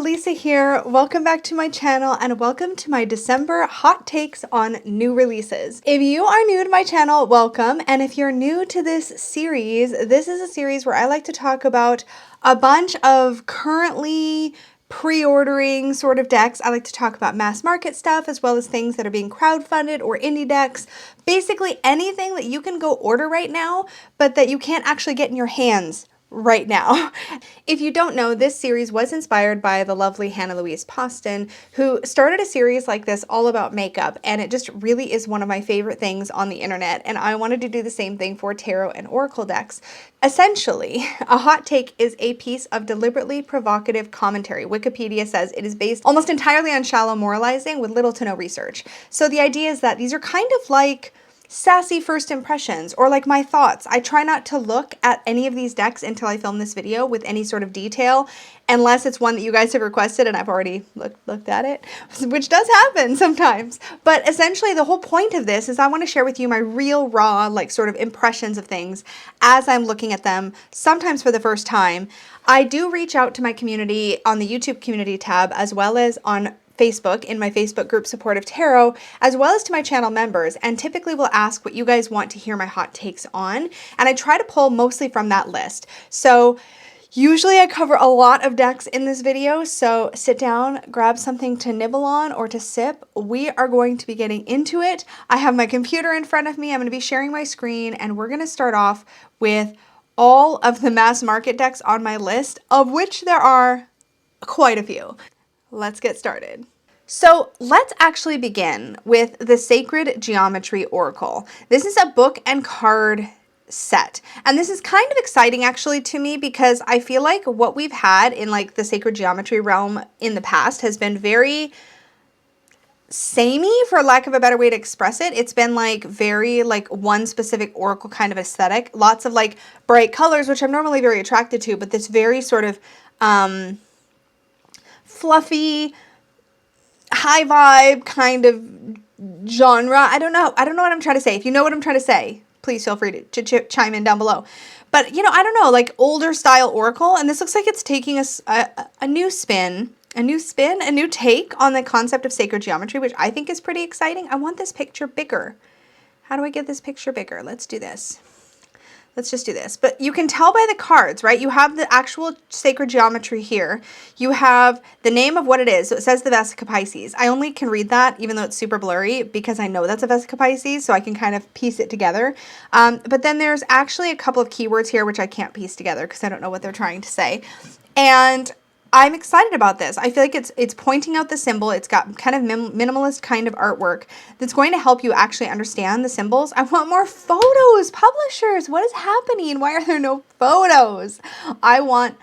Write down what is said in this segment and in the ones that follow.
Lisa here. Welcome back to my channel and welcome to my December hot takes on new releases. If you are new to my channel, welcome. And if you're new to this is a series where I like to talk about a bunch of currently pre-ordering sort of decks. I like to talk about mass market stuff as well as things that are being crowdfunded or indie decks. Basically anything that you can go order right now, but that you can't actually get in your hands right now. If you don't know, this series was inspired by the lovely Hannah Louise Poston, who started a series like this all about makeup, and it just really is one of my favorite things on the internet, and I wanted to do the same thing for tarot and oracle decks. Essentially, a hot take is a piece of deliberately provocative commentary. Wikipedia says it is based almost entirely on shallow moralizing with little to no research. So the idea is that these are kind of like sassy first impressions or like my thoughts. I try not to look at any of these decks until I film this video with any sort of detail, unless it's one that you guys have requested and I've already looked at it, which does happen sometimes. But essentially the whole point of this is I want to share with you my real raw like sort of impressions of things as I'm looking at them, sometimes for the first time. I do reach out to my community on the YouTube community tab as well as on Facebook in my Facebook group Support of Tarot, as well as to my channel members, and typically will ask what you guys want to hear my hot takes on, and I try to pull mostly from that list. So usually I cover a lot of decks in this video, so sit down, grab something to nibble on or to sip. We are going to be getting into it. I have my computer in front of me. I'm going to be sharing my screen, and we're going to start off with all of the mass market decks on my list, of which there are quite a few. Let's get started. So let's actually begin with the Sacred Geometry Oracle. This is a book and card set. And this is kind of exciting actually to me because I feel like what we've had in like the Sacred Geometry realm in the past has been very samey, for lack of a better way to express it. It's been like very like one specific oracle kind of aesthetic. Lots of like bright colors, which I'm normally very attracted to, but this very sort of fluffy, high vibe kind of genre. I don't know what I'm trying to say. If you know what I'm trying to say, please feel free to chime in down below. But, you know, I don't know, like older style oracle. And this looks like it's taking us a new take on the concept of sacred geometry, which I think is pretty exciting. I want this picture bigger. How do I get this picture bigger? Let's do this. Let's just do this. But you can tell by the cards, right? You have the actual sacred geometry here. You have the name of what it is. So it says the Vesica Pisces. I only can read that, even though it's super blurry, because I know that's a Vesica Pisces, so I can kind of piece it together. But then there's actually a couple of keywords here, which I can't piece together because I don't know what they're trying to say. And I'm excited about this. I feel like it's pointing out the symbol. It's got kind of minimalist kind of artwork that's going to help you actually understand the symbols. I want more photos. Publishers, what is happening? Why are there no photos? I want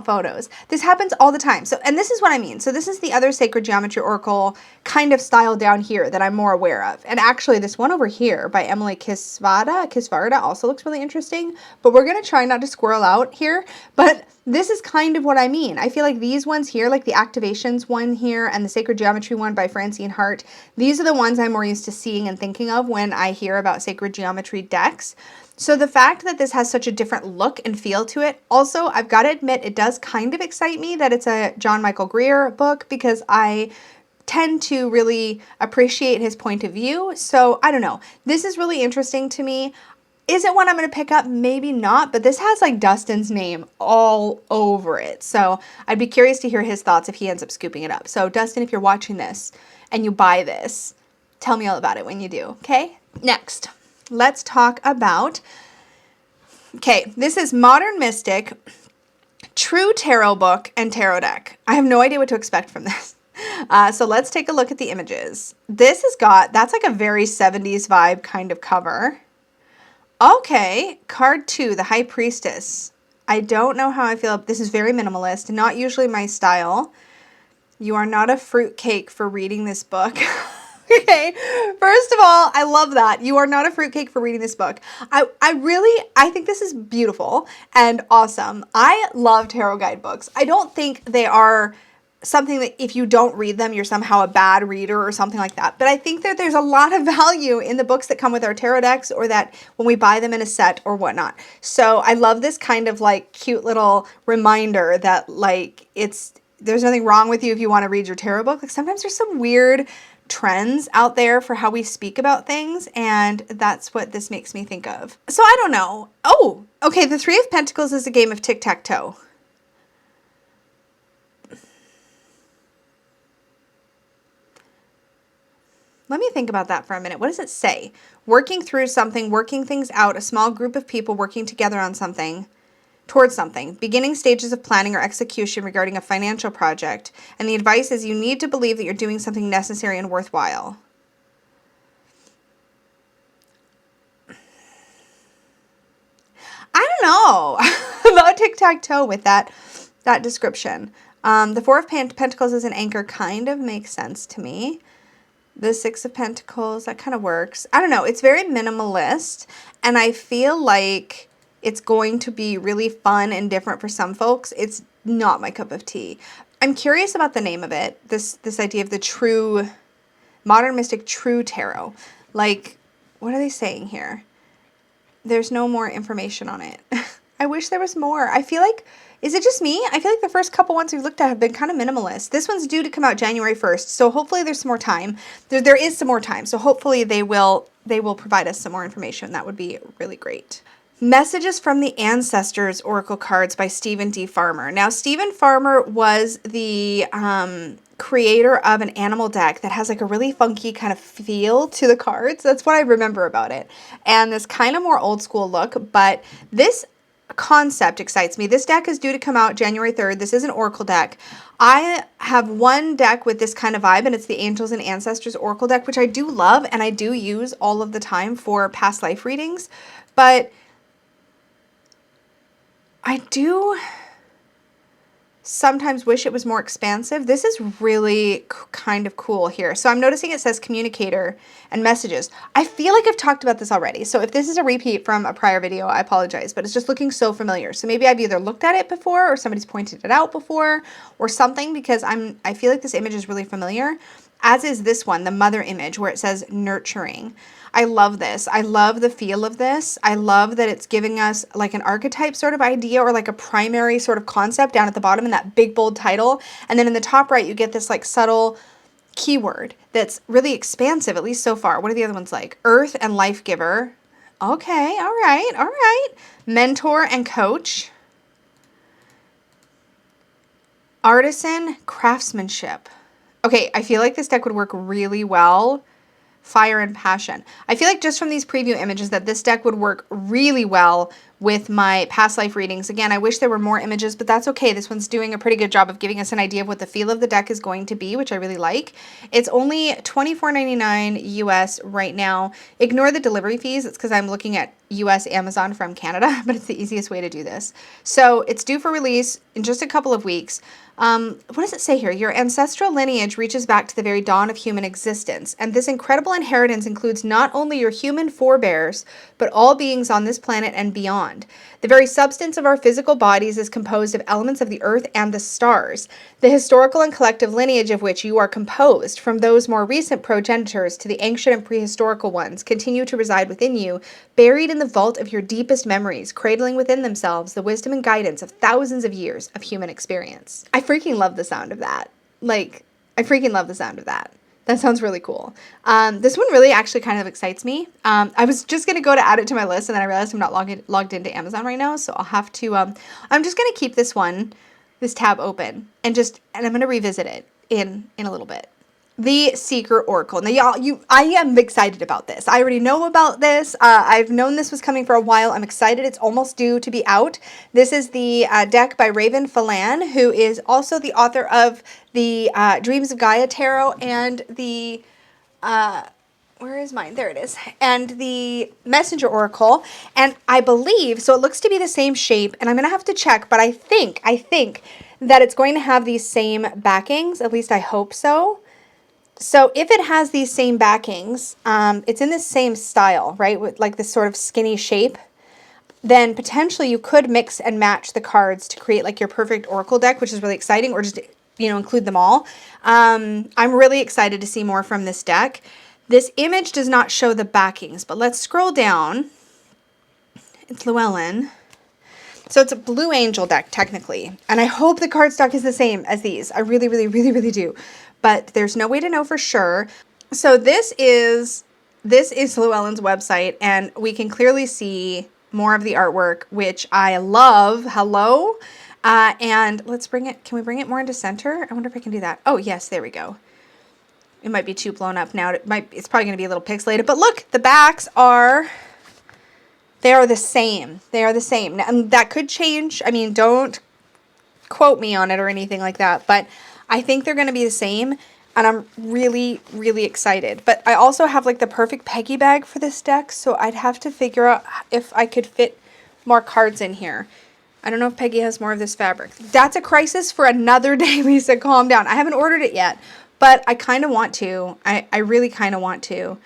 photos. This happens all the time. So, and this is what I mean. So this is the other Sacred Geometry Oracle kind of style down here that I'm more aware of. And actually this one over here by Emily Kisvarda also looks really interesting, but we're going to try not to squirrel out here. But this is kind of what I mean. I feel like these ones here, like the Activations one here and the Sacred Geometry one by Francine Hart, these are the ones I'm more used to seeing and thinking of when I hear about Sacred Geometry decks. So the fact that this has such a different look and feel to it, also, I've got to admit, it does kind of excite me that it's a John Michael Greer book because I tend to really appreciate his point of view. So I don't know. This is really interesting to me. Is it one I'm going to pick up? Maybe not, but this has like Dustin's name all over it. So I'd be curious to hear his thoughts if he ends up scooping it up. So Dustin, if you're watching this and you buy this, tell me all about it when you do, okay? Next. Let's talk about, okay, this is Modern Mystic, True Tarot Book and Tarot Deck. I have no idea what to expect from this. So let's take a look at the images. This has got, that's like a very 70s vibe kind of cover. Okay, card 2, the High Priestess. I don't know how I feel. This is very minimalist, not usually my style. You are not a fruitcake for reading this book. Okay, first of all, I love that. You are not a fruitcake for reading this book. I think this is beautiful and awesome. I love tarot guidebooks. I don't think they are something that if you don't read them, you're somehow a bad reader or something like that. But I think that there's a lot of value in the books that come with our tarot decks or that when we buy them in a set or whatnot. So I love this kind of like cute little reminder that like it's there's nothing wrong with you if you want to read your tarot book. Like sometimes there's some weird trends out there for how we speak about things, and that's what this makes me think of. So I don't know. Oh, okay, the Three of Pentacles is a game of tic-tac-toe. Let me think about that for a minute. What does it say? Working through something, working things out, a small group of people working together on something, towards something, beginning stages of planning or execution regarding a financial project. And the advice is you need to believe that you're doing something necessary and worthwhile. I don't know about tic-tac-toe with that description. The Four of Pentacles as an anchor kind of makes sense to me. The Six of Pentacles, that kind of works. I don't know. It's very minimalist, and I feel like it's going to be really fun and different for some folks. It's not my cup of tea. I'm curious about the name of it. This idea of the true, modern mystic true tarot. Like, what are they saying here? There's no more information on it. I wish there was more. I feel like, is it just me? I feel like the first couple ones we've looked at have been kind of minimalist. This one's due to come out January 1st, so hopefully there's some more time. There is some more time, so hopefully they will provide us some more information. That would be really great. Messages from the Ancestors Oracle cards by Stephen D. Farmer. Now, Stephen Farmer was the creator of an animal deck that has like a really funky kind of feel to the cards. That's what I remember about it. And this kind of more old school look, but this concept excites me. This deck is due to come out January 3rd. This is an Oracle deck. I have one deck with this kind of vibe, and it's the Angels and Ancestors Oracle deck, which I do love and I do use all of the time for past life readings. But I do sometimes wish it was more expansive. This is really kind of cool here. So I'm noticing it says communicator and messages. I feel like I've talked about this already. So if this is a repeat from a prior video, I apologize, but it's just looking so familiar. So maybe I've either looked at it before or somebody's pointed it out before or something, because I feel like this image is really familiar, as is this one, the mother image where it says nurturing. I love this. I love the feel of this. I love that it's giving us like an archetype sort of idea or like a primary sort of concept down at the bottom in that big bold title. And then in the top right, you get this like subtle keyword that's really expansive, at least so far. What are the other ones like? Earth and life giver. Okay, all right, all right. Mentor and coach. Artisan, craftsmanship. Okay, I feel like this deck would work really well. Fire and passion. I feel like just from these preview images that this deck would work really well with my past life readings. Again, I wish there were more images, but that's okay. This one's doing a pretty good job of giving us an idea of what the feel of the deck is going to be, which I really like. It's only $24.99 US right now. Ignore the delivery fees. It's because I'm looking at US Amazon from Canada, but it's the easiest way to do this. So it's due for release in just a couple of weeks. What does it say here? Your ancestral lineage reaches back to the very dawn of human existence, and this incredible inheritance includes not only your human forebears, but all beings on this planet and beyond. The very substance of our physical bodies is composed of elements of the earth and the stars, the historical and collective lineage of which you are composed, from those more recent progenitors to the ancient and prehistorical ones, continue to reside within you, buried in the vault of your deepest memories, cradling within themselves the wisdom and guidance of thousands of years of human experience. I freaking love the sound of that. Like, I freaking love the sound of that. That sounds really cool. This one really actually kind of excites me. I was just going to go to add it to my list, and then I realized I'm not logged into Amazon right now, so I'll have to, I'm just going to keep this tab open, and I'm going to revisit it in a little bit. The Seeker Oracle. Now, y'all, I am excited about this. I already know about this. I've known this was coming for a while. I'm excited. It's almost due to be out. This is the deck by Raven Phelan, who is also the author of the Dreams of Gaia Tarot and the, where is mine? There it is. And the Messenger Oracle. And I believe, so it looks to be the same shape, and I'm going to have to check, but I think that it's going to have these same backings. At least I hope so. So if it has these same backings, it's in the same style, right? With like this sort of skinny shape, then potentially you could mix and match the cards to create like your perfect Oracle deck, which is really exciting, or just, include them all. I'm really excited to see more from this deck. This image does not show the backings, but let's scroll down. It's Llewellyn. So it's a Blue Angel deck, technically. And I hope the cardstock is the same as these. I really, really, really, really do. But there's no way to know for sure. So this is Llewellyn's website, and we can clearly see more of the artwork, which I love. Hello. And let's bring it, can we bring it more into center? I wonder if I can do that. Oh, yes, there we go. It might be too blown up now. It's probably going to be a little pixelated, but look, the backs they are the same. They are the same. And that could change. I mean, don't quote me on it or anything like that, but I think they're going to be the same. And I'm really, really excited. But I also have like the perfect Peggy bag for this deck. So I'd have to figure out if I could fit more cards in here. I don't know if Peggy has more of this fabric. That's a crisis for another day, Lisa. Calm down. I haven't ordered it yet, but I kind of want to. I really kind of want to.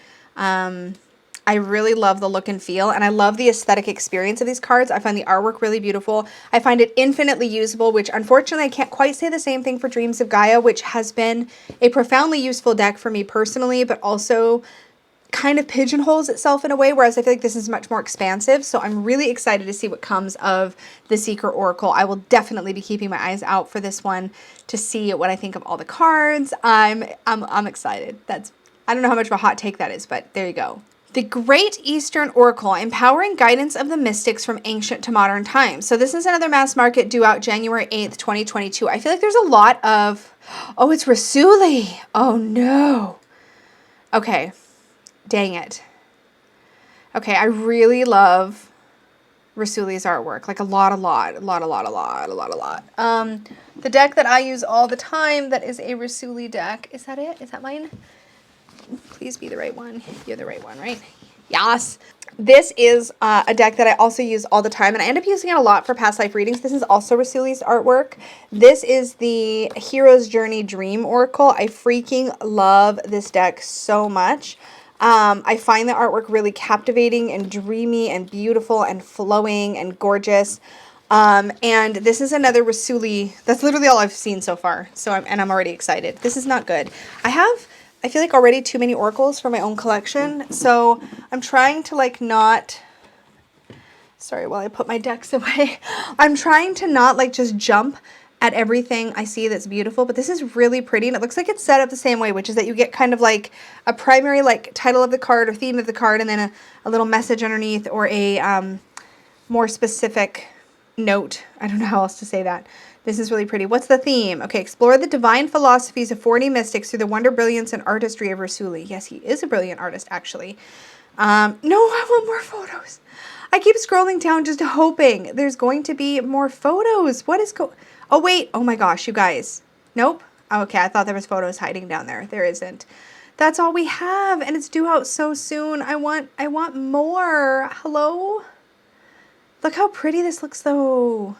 I really love the look and feel, and I love the aesthetic experience of these cards. I find the artwork really beautiful. I find it infinitely usable, which unfortunately I can't quite say the same thing for Dreams of Gaia, which has been a profoundly useful deck for me personally, but also kind of pigeonholes itself in a way, whereas I feel like this is much more expansive. So I'm really excited to see what comes of the Secret Oracle. I will definitely be keeping my eyes out for this one to see what I think of all the cards. I'm excited. I don't know how much of a hot take that is, but there you go. The Great Eastern Oracle, empowering guidance of the mystics from ancient to modern times. So this is another mass market due out January 8th, 2022. I feel like there's a lot of, oh, it's Rasuli. Oh no. Okay. Dang it. Okay, I really love Rasuli's artwork. Like a lot. The deck that I use all the time that is a Rasuli deck. Is that it? Is that mine? Please be the right one. You're the right one, right? Yes. This is a deck that I also use all the time, and I end up using it a lot for past life readings. This is also Rasuli's artwork. This is the Hero's Journey Dream Oracle. I freaking love this deck so much. I find the artwork really captivating and dreamy and beautiful and flowing and gorgeous. And this is another Rasuli. That's literally all I've seen so far. So I'm already excited. This is not good. I feel like already too many oracles for my own collection. So I'm trying to like not, sorry, while I put my decks away, I'm trying to not like just jump at everything I see that's beautiful, but this is really pretty, and it looks like it's set up the same way, which is that you get kind of like a primary like title of the card or theme of the card, and then a little message underneath, or a more specific note. I don't know how else to say that. This is really pretty. What's the theme? Okay, explore the divine philosophies of 40 mystics through the wonder, brilliance, and artistry of Rasuli. Yes, he is a brilliant artist, actually. No, I want more photos. I keep scrolling down just hoping there's going to be more photos. What is Oh, wait. Oh, my gosh, you guys. Nope. Okay, I thought there was photos hiding down there. There isn't. That's all we have, and it's due out so soon. I want more. Hello? Look how pretty this looks, though.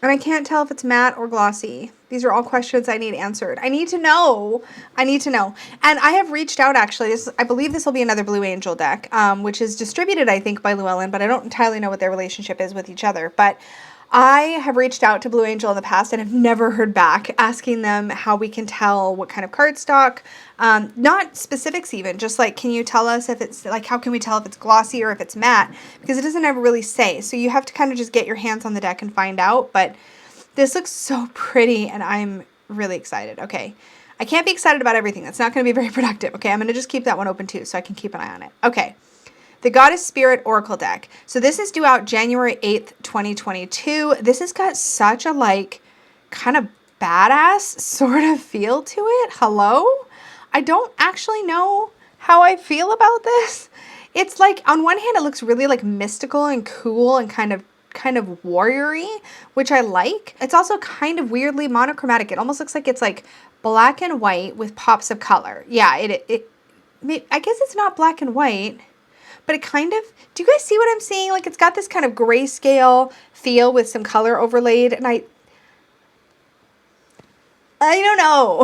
And I can't tell if it's matte or glossy. These are all questions I need answered. I need to know. I need to know. And I have reached out, actually. I believe this will be another Blue Angel deck, which is distributed, I think, by Llewellyn, but I don't entirely know what their relationship is with each other. But I have reached out to Blue Angel in the past and have never heard back, asking them how we can tell what kind of cardstock, not specifics even, just like, can you tell us if it's, like, how can we tell if it's glossy or if it's matte? Because it doesn't ever really say. So you have to kind of just get your hands on the deck and find out. But this looks so pretty, and I'm really excited. Okay. I can't be excited about everything. That's not going to be very productive. Okay. I'm going to just keep that one open too, so I can keep an eye on it. Okay. The Goddess Spirit Oracle deck. So this is due out January 8th, 2022. This has got such a like kind of badass sort of feel to it. Hello? I don't actually know how I feel about this. It's like, on one hand, it looks really like mystical and cool and kind of warrior-y, which I like. It's also kind of weirdly monochromatic. It almost looks like it's like black and white with pops of color. Yeah, I guess it's not black and white. But it kind of, do you guys see what I'm seeing? Like, it's got this kind of grayscale feel with some color overlaid, and I don't know.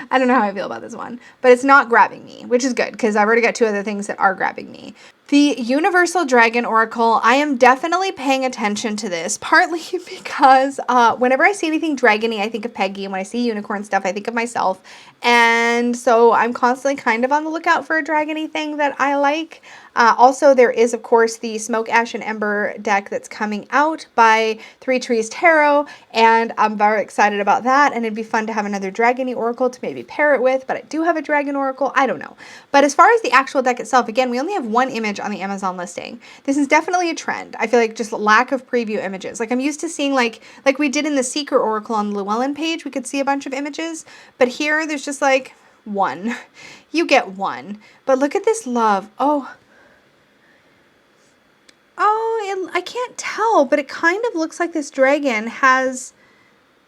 I don't know how I feel about this one, but it's not grabbing me, which is good because I've already got two other things that are grabbing me. The Universal Dragon Oracle, I am definitely paying attention to this, partly because whenever I see anything dragony, I think of Peggy, and when I see unicorn stuff, I think of myself, and so I'm constantly kind of on the lookout for a dragony thing that I like. Also, there is, of course, the Smoke, Ash, and Ember deck that's coming out by Three Trees Tarot, and I'm very excited about that, and it'd be fun to have another Dragony Oracle to maybe pair it with, but I do have a Dragon Oracle. I don't know. But as far as the actual deck itself, again, we only have one image on the Amazon listing. This is definitely a trend. I feel like just lack of preview images. Like I'm used to seeing like we did in the Secret Oracle on the Llewellyn page, we could see a bunch of images, but here there's just like one. You get one. But look at this love. Oh, I can't tell, but it kind of looks like this dragon has,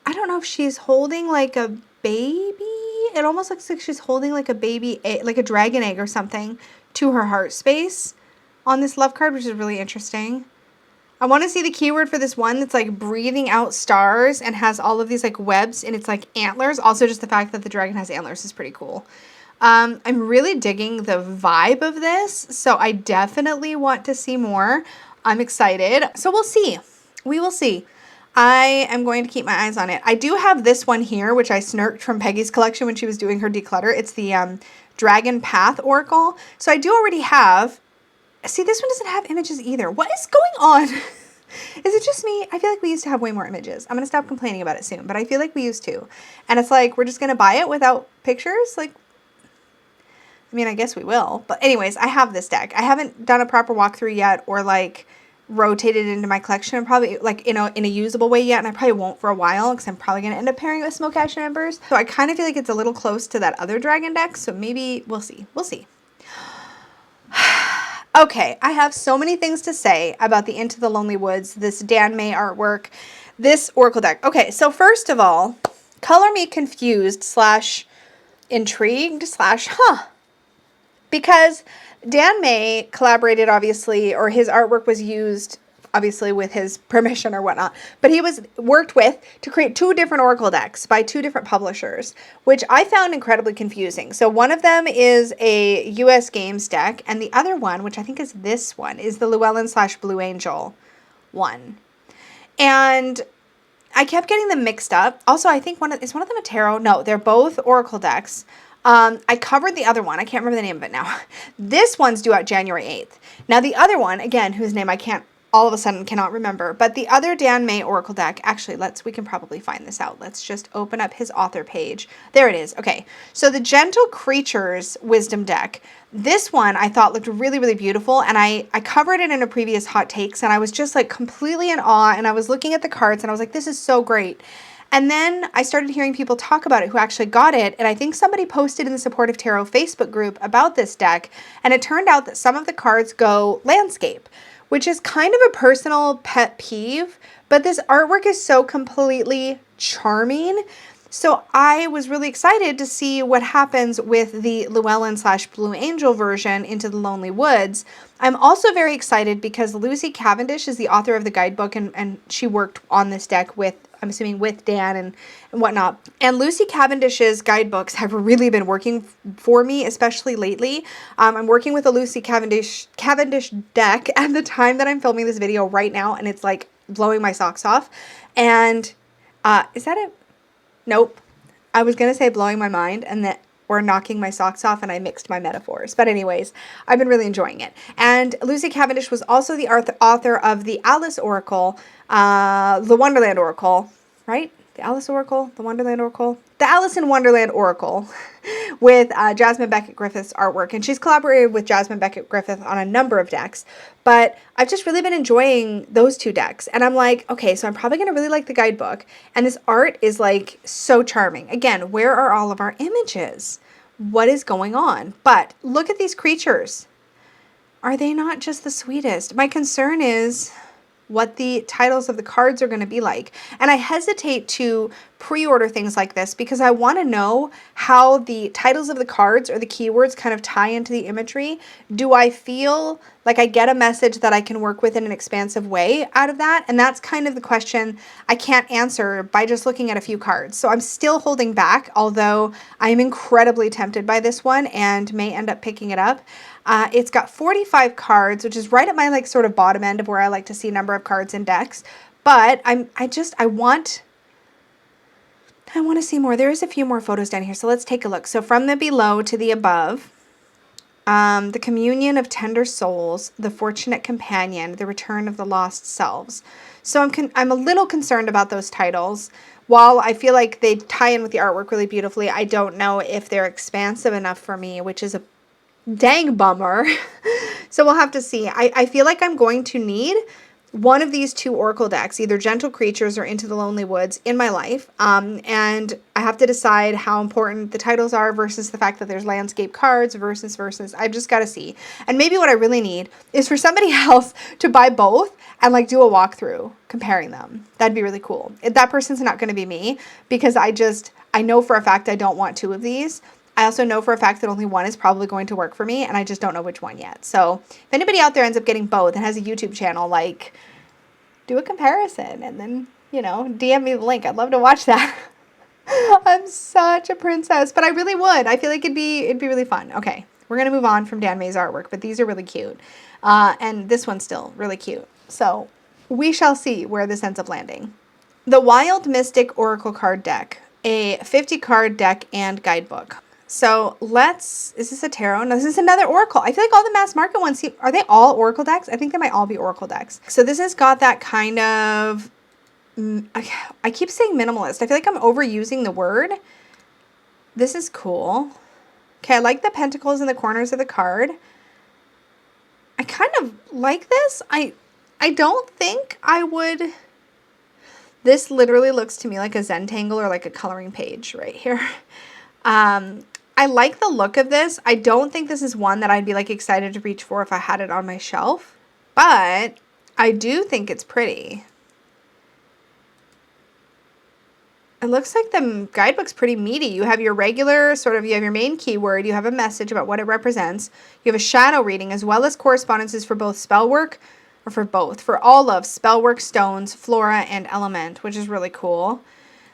I don't know if she's holding like a baby. It almost looks like she's holding like a baby, like a dragon egg or something to her heart space on this love card, which is really interesting. I want to see the keyword for this one that's like breathing out stars and has all of these like webs and it's like antlers. Also, just the fact that the dragon has antlers is pretty cool. I'm really digging the vibe of this, so I definitely want to see more. I'm excited. So we'll see. We will see. I am going to keep my eyes on it. I do have this one here, which I snirked from Peggy's collection when she was doing her declutter. It's the Dragon Path Oracle. So I do already have... See, this one doesn't have images either. What is going on? Is it just me? I feel like we used to have way more images. I'm going to stop complaining about it soon, but I feel like we used to. And it's like, we're just going to buy it without pictures? Like, I mean, I guess we will. But anyways, I have this deck. I haven't done a proper walkthrough yet or like rotated it into my collection. I'm probably like, in a usable way yet. And I probably won't for a while because I'm probably going to end up pairing it with Smoke, Ash, and Embers. So I kind of feel like it's a little close to that other dragon deck. So maybe we'll see. We'll see. Okay, I have so many things to say about the Into the Lonely Woods, this Dan May artwork, this Oracle deck. Okay, so first of all, color me confused / intrigued / because Dan May collaborated, obviously, or his artwork was used, obviously, with his permission or whatnot, but he was worked with to create 2 different Oracle decks by 2 different publishers, which I found incredibly confusing. So one of them is a US Games deck, and the other one, which I think is this one, is the Llewellyn / Blue Angel one. And I kept getting them mixed up. Also, I think is one of them a tarot? No, they're both Oracle decks. I covered the other one. I can't remember the name of it now. This one's due out January 8th. Now, the other one, again, whose name I can't all of a sudden cannot remember, but the other Dan May Oracle deck, actually, we can probably find this out. Let's just open up his author page. There it is. Okay, so the Gentle Creatures Wisdom deck, this one I thought looked really, really beautiful, and I covered it in a previous Hot Takes, and I was just like completely in awe, and I was looking at the cards, and I was like, this is so great. And then I started hearing people talk about it who actually got it, and I think somebody posted in the Supportive Tarot Facebook group about this deck, and it turned out that some of the cards go landscape, which is kind of a personal pet peeve, but this artwork is so completely charming. So I was really excited to see what happens with the Llewellyn / Blue Angel version Into the Lonely Woods. I'm also very excited because Lucy Cavendish is the author of the guidebook, and she worked on this deck with, I'm assuming, with Dan and whatnot. And Lucy Cavendish's guidebooks have really been working for me, especially lately. I'm working with a Lucy Cavendish deck at the time that I'm filming this video right now, and it's like blowing my socks off. And is that it? Nope. I was going to say blowing my mind and that or knocking my socks off, and I mixed my metaphors. But anyways, I've been really enjoying it. And Lucy Cavendish was also the author of the Alice Oracle, the Wonderland Oracle, right? The Alice Oracle, the Wonderland Oracle, the Alice in Wonderland Oracle with Jasmine Beckett Griffith's artwork. And she's collaborated with Jasmine Beckett Griffith on a number of decks. But I've just really been enjoying those 2 decks. And I'm like, okay, so I'm probably going to really like the guidebook. And this art is like so charming. Again, where are all of our images? What is going on? But look at these creatures. Are they not just the sweetest? My concern is what the titles of the cards are going to be like. And I hesitate to pre-order things like this because I want to know how the titles of the cards or the keywords kind of tie into the imagery. Do I feel like I get a message that I can work with in an expansive way out of that? And that's kind of the question I can't answer by just looking at a few cards. So I'm still holding back, although I am incredibly tempted by this one and may end up picking it up. It's got 45 cards, which is right at my like sort of bottom end of where I like to see a number of cards in decks. But I want to see more. There is a few more photos down here, so let's take a look. So from the below to the above, The communion of tender souls, the fortunate companion, the return of the lost selves. So I'm a little concerned about those titles. While I feel like they tie in with the artwork really beautifully, I don't know if they're expansive enough for me, which is a dang bummer. So we'll have to see. I feel like I'm going to need one of these two oracle decks, either Gentle Creatures or Into the Lonely Woods, in my life. And I have to decide how important the titles are versus the fact that there's landscape cards versus. I've just got to see. And maybe what I really need is for somebody else to buy both and like do a walkthrough comparing them. That'd be really cool. That person's not going to be me, because I know for a fact I don't want two of these. I also know for a fact that only one is probably going to work for me, and I just don't know which one yet. So if anybody out there ends up getting both and has a YouTube channel, like, do a comparison and then, DM me the link. I'd love to watch that. I'm such a princess, but I really would. I feel like it'd be really fun. Okay, we're going to move on from Dan May's artwork, but these are really cute. And this one's still really cute. So we shall see where this ends up landing. The Wild Mystic Oracle Card Deck, a 50 card deck and guidebook. So is this a tarot? No, this is another oracle. I feel like all the mass market ones, are they all oracle decks? I think they might all be oracle decks. So this has got that kind of, I keep saying minimalist. I feel like I'm overusing the word. This is cool. Okay, I like the pentacles in the corners of the card. I kind of like this. I don't think I would. This literally looks to me like a Zentangle or like a coloring page right here. I like the look of this. I don't think this is one that I'd be like excited to reach for if I had it on my shelf, but I do think it's pretty. It looks like the guidebook's pretty meaty. You have your regular you have your main keyword, you have a message about what it represents, you have a shadow reading, as well as correspondences for both spellwork, or for all of spellwork, stones, flora, and element, which is really cool.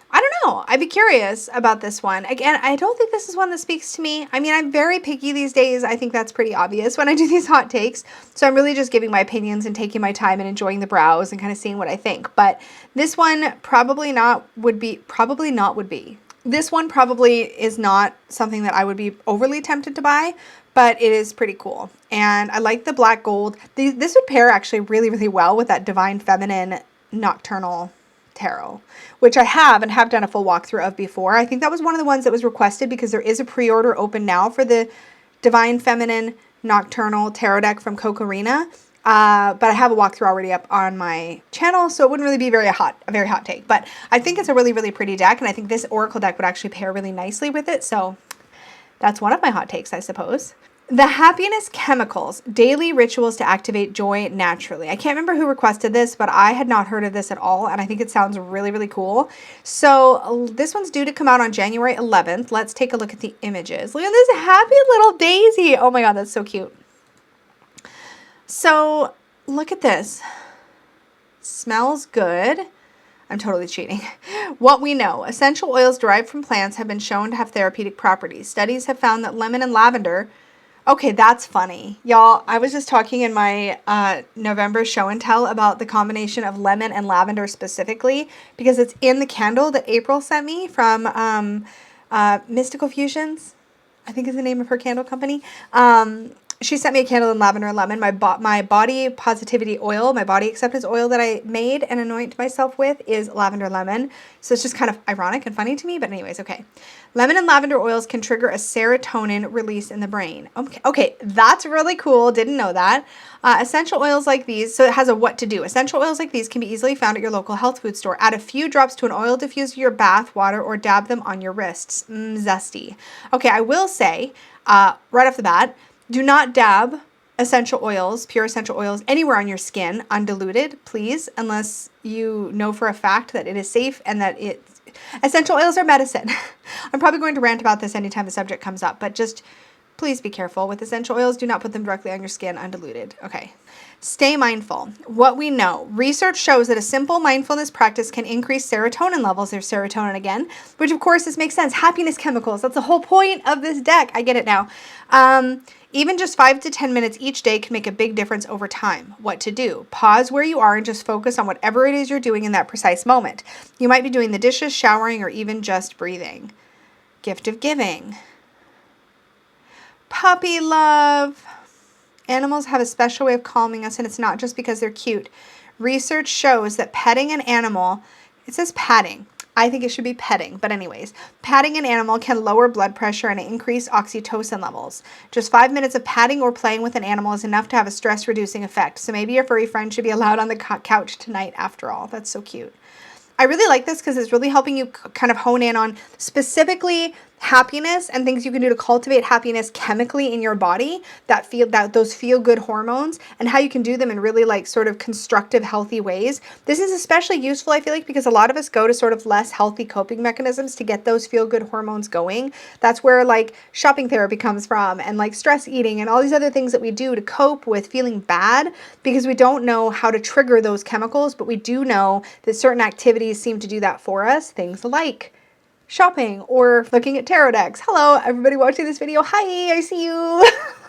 I don't know. I'd be curious about this one. Again, I don't think this is one that speaks to me. I mean, I'm very picky these days. I think that's pretty obvious when I do these hot takes. So I'm really just giving my opinions and taking my time and enjoying the browse and kind of seeing what I think. But this one probably not would be. This one probably is not something that I would be overly tempted to buy, but it is pretty cool. And I like the black gold. This would pair actually really, really well with that Divine Feminine Nocturnal Tarot, which I have done a full walkthrough of before. I think that was one of the ones that was requested because there is a pre-order open now for the Divine Feminine Nocturnal Tarot deck from Cocorina. But I have a walkthrough already up on my channel, so it wouldn't really be a very hot take. But I think it's a really, really pretty deck, and I think this Oracle deck would actually pair really nicely with it. So that's one of my hot takes, I suppose. The Happiness Chemicals, daily rituals to activate joy naturally. I can't remember who requested this, but I had not heard of this at all, and I think it sounds really, really cool. So this one's due to come out on January 11th. Let's take a look at the images. Look at this happy little daisy. Oh my God, that's so cute. So look at this. Smells good. I'm totally cheating. What we know, essential oils derived from plants have been shown to have therapeutic properties. Studies have found that lemon and lavender. Okay, that's funny. Y'all, I was just talking in my November show and tell about the combination of lemon and lavender specifically because it's in the candle that April sent me from Mystical Fusions, I think is the name of her candle company. She sent me a candle in lavender and lemon. My body positivity oil, my body acceptance oil that I made and anoint myself with is lavender lemon. So it's just kind of ironic and funny to me. But anyways, okay. Lemon and lavender oils can trigger a serotonin release in the brain. Okay, that's really cool. Didn't know that. Essential oils like these, so it has a what to do. Essential oils like these can be easily found at your local health food store. Add a few drops to an oil diffuser, your bath water, or dab them on your wrists. Zesty. Okay, I will say right off the bat, do not dab essential oils, pure essential oils, anywhere on your skin, undiluted, please, unless you know for a fact that it is safe and that essential oils are medicine. I'm probably going to rant about this anytime the subject comes up, but just please be careful with essential oils. Do not put them directly on your skin undiluted. Okay. Stay mindful. What we know, research shows that a simple mindfulness practice can increase serotonin levels. There's serotonin again, which of course this makes sense. Happiness chemicals. That's the whole point of this deck. I get it now. Even just 5 to 10 minutes each day can make a big difference over time. What to do? Pause where you are and just focus on whatever it is you're doing in that precise moment. You might be doing the dishes, showering, or even just breathing. Gift of giving. Puppy love. Animals have a special way of calming us, and it's not just because they're cute. Research shows that petting an animal, it says patting. I think it should be petting, but anyways, patting an animal can lower blood pressure and increase oxytocin levels. Just 5 minutes of patting or playing with an animal is enough to have a stress-reducing effect. So maybe your furry friend should be allowed on the couch tonight after all. That's so cute. I really like this because it's really helping you kind of hone in on specifically happiness and things you can do to cultivate happiness chemically in your body, those feel good hormones, and how you can do them in really like sort of constructive, healthy ways. This is especially useful, I feel like, because a lot of us go to sort of less healthy coping mechanisms to get those feel good hormones going. That's where like shopping therapy comes from, and like stress eating and all these other things that we do to cope with feeling bad, because we don't know how to trigger those chemicals, but we do know that certain activities seem to do that for us. Things like shopping or looking at tarot decks. Hello, everybody watching this video. Hi, I see you.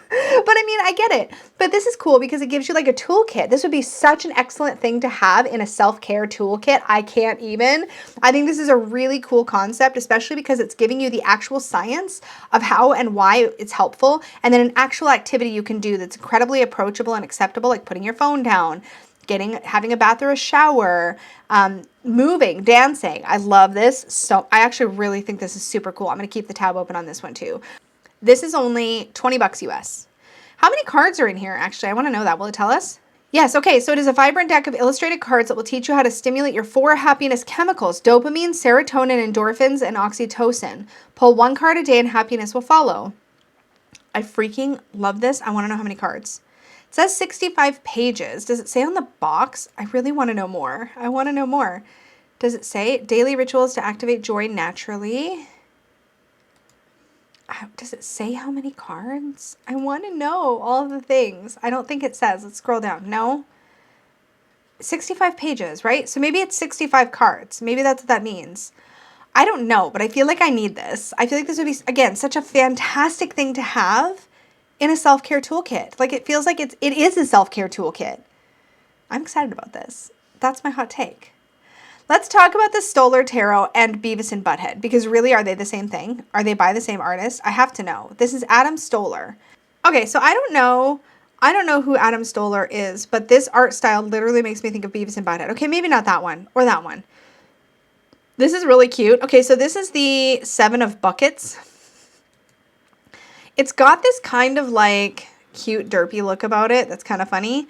But I mean, I get it. But this is cool because it gives you like a toolkit. This would be such an excellent thing to have in a self-care toolkit. I can't even. I think this is a really cool concept, especially because it's giving you the actual science of how and why it's helpful, and then an actual activity you can do that's incredibly approachable and acceptable, like putting your phone down, having a bath or a shower, moving, dancing. I love this. So I actually really think this is super cool. I'm going to keep the tab open on this one too. This is only 20 bucks US. How many cards are in here? Actually, I want to know that. Will it tell us? Yes. Okay. So it is a vibrant deck of illustrated cards that will teach you how to stimulate your 4 happiness chemicals: dopamine, serotonin, endorphins, and oxytocin. Pull 1 card a day and happiness will follow. I freaking love this. I want to know how many cards. It says 65 pages. Does it say on the box? I really want to know more. I want to know more. Does it say daily rituals to activate joy naturally? Does it say how many cards? I want to know all of the things. I don't think it says. Let's scroll down. No. 65 pages, right? So maybe it's 65 cards. Maybe that's what that means. I don't know, but I feel like I need this. I feel like this would be, again, such a fantastic thing to have in a self-care toolkit. Like, it feels like it is a self-care toolkit. I'm excited about this. That's my hot take. Let's talk about the Stoller Tarot and Beavis and Butthead, because really, are they the same thing? Are they by the same artist? I have to know. This is Adam Stoller. Okay, so I don't know who Adam Stoller is, but this art style literally makes me think of Beavis and Butthead. Okay, maybe not that one or that one. This is really cute. Okay, so this is the 7 of Buckets. It's got this kind of like cute derpy look about it that's kind of funny.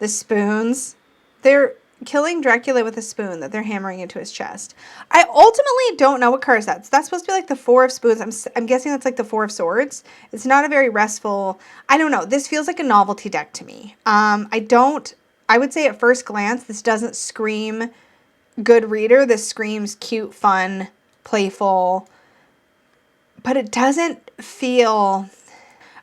The spoons. They're killing Dracula with a spoon that they're hammering into his chest. I ultimately don't know what card is that. That's supposed to be like the 4 of spoons. I'm guessing that's like the 4 of swords. It's not a very restful. I don't know. This feels like a novelty deck to me. I would say at first glance, this doesn't scream good reader. This screams cute, fun, playful. But it doesn't feel...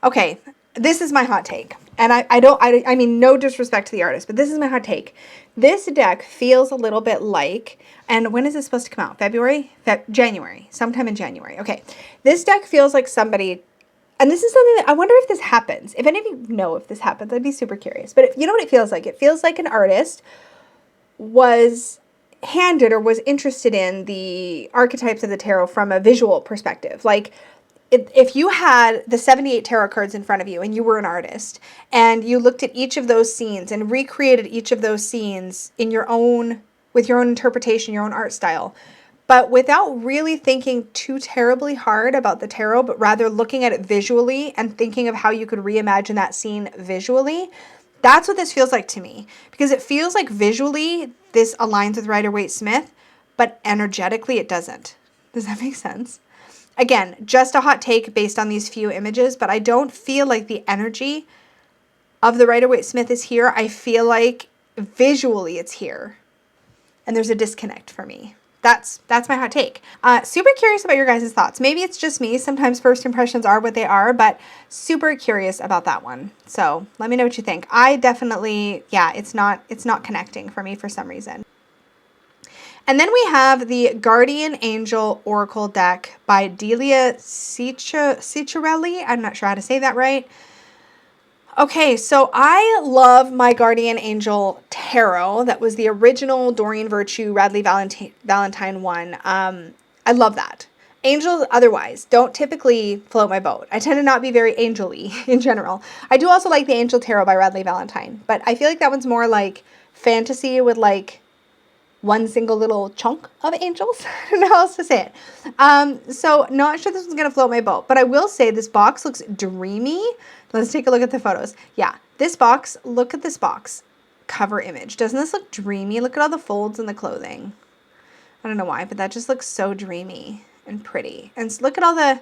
Okay, this is my hot take. And I mean, no disrespect to the artist, but this is my hot take. This deck feels a little bit like, and when is this supposed to come out? January, sometime in January. Okay, this deck feels like somebody, and this is something that I wonder if this happens. If any of you know if this happens, I'd be super curious. But if you know what it feels like? It feels like an artist was handed or was interested in the archetypes of the tarot from a visual perspective. Like, if you had the 78 tarot cards in front of you and you were an artist and you looked at each of those scenes and recreated each of those scenes in your own, with your own interpretation, your own art style, but without really thinking too terribly hard about the tarot, but rather looking at it visually and thinking of how you could reimagine that scene visually, that's what this feels like to me. Because it feels like visually this aligns with Rider-Waite-Smith, but energetically it doesn't. Does that make sense? Again, just a hot take based on these few images, but I don't feel like the energy of the Rider-Waite-Smith is here. I feel like visually it's here. And there's a disconnect for me. That's my hot take. Super curious about your guys' thoughts. Maybe it's just me. Sometimes first impressions are what they are, but super curious about that one. So let me know what you think. I definitely, yeah, it's not connecting for me for some reason. And then we have the Guardian Angel Oracle deck by Delia Ciccarelli. I'm not sure how to say that right. Okay, so I love my Guardian Angel Tarot. That was the original Doreen Virtue Radley Valentine one. I love that. Angels otherwise don't typically float my boat. I tend to not be very angel-y in general. I do also like the Angel Tarot by Radleigh Valentine, but I feel like that one's more like fantasy with like one single little chunk of angels. I don't know how else to say it. So not sure this one's going to float my boat, but I will say this box looks dreamy. Let's take a look at the photos. Yeah, this box, look at this box cover image. Doesn't this look dreamy? Look at all the folds in the clothing. I don't know why, but that just looks so dreamy and pretty. And look at all the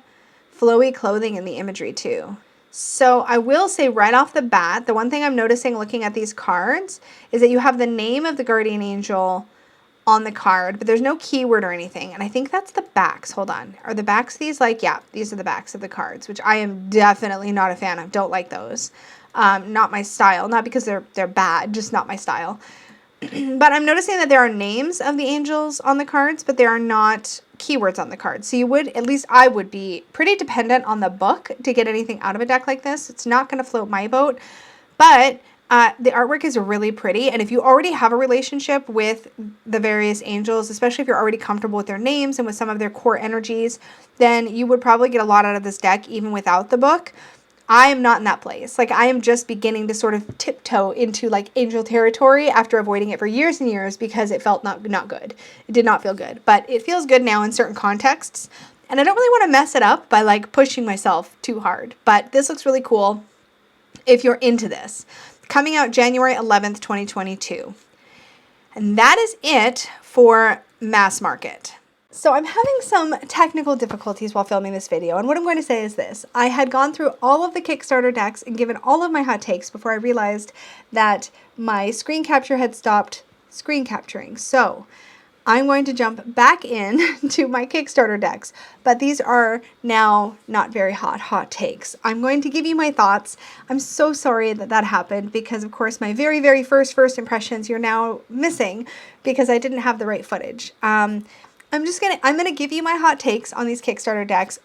flowy clothing in the imagery too. So I will say right off the bat, the one thing I'm noticing looking at these cards is that you have the name of the guardian angel on the card, but there's no keyword or anything. And I think that's the backs. Hold on. Are the backs these? Like, yeah, these are the backs of the cards, which I am definitely not a fan of. Don't like those. Not my style. Not because they're bad, just not my style. But I'm noticing that there are names of the angels on the cards, but there are not keywords on the cards. So you would, at least I would be pretty dependent on the book to get anything out of a deck like this. It's not going to float my boat, but the artwork is really pretty. And if you already have a relationship with the various angels, especially if you're already comfortable with their names and with some of their core energies, then you would probably get a lot out of this deck even without the book. I am not in that place. Like, I am just beginning to sort of tiptoe into like angel territory after avoiding it for years and years because it felt not good. It did not feel good, but it feels good now in certain contexts. And I don't really want to mess it up by like pushing myself too hard, but this looks really cool if you're into this. Coming out January 11th, 2022. And that is it for mass market. So I'm having some technical difficulties while filming this video, and what I'm going to say is this. I had gone through all of the Kickstarter decks and given all of my hot takes before I realized that my screen capture had stopped screen capturing. So I'm going to jump back in to my Kickstarter decks, but these are now not very hot takes. I'm going to give you my thoughts. I'm so sorry that that happened because, of course, my very first impressions you're now missing because I didn't have the right footage. I'm gonna give you my hot takes on these Kickstarter decks.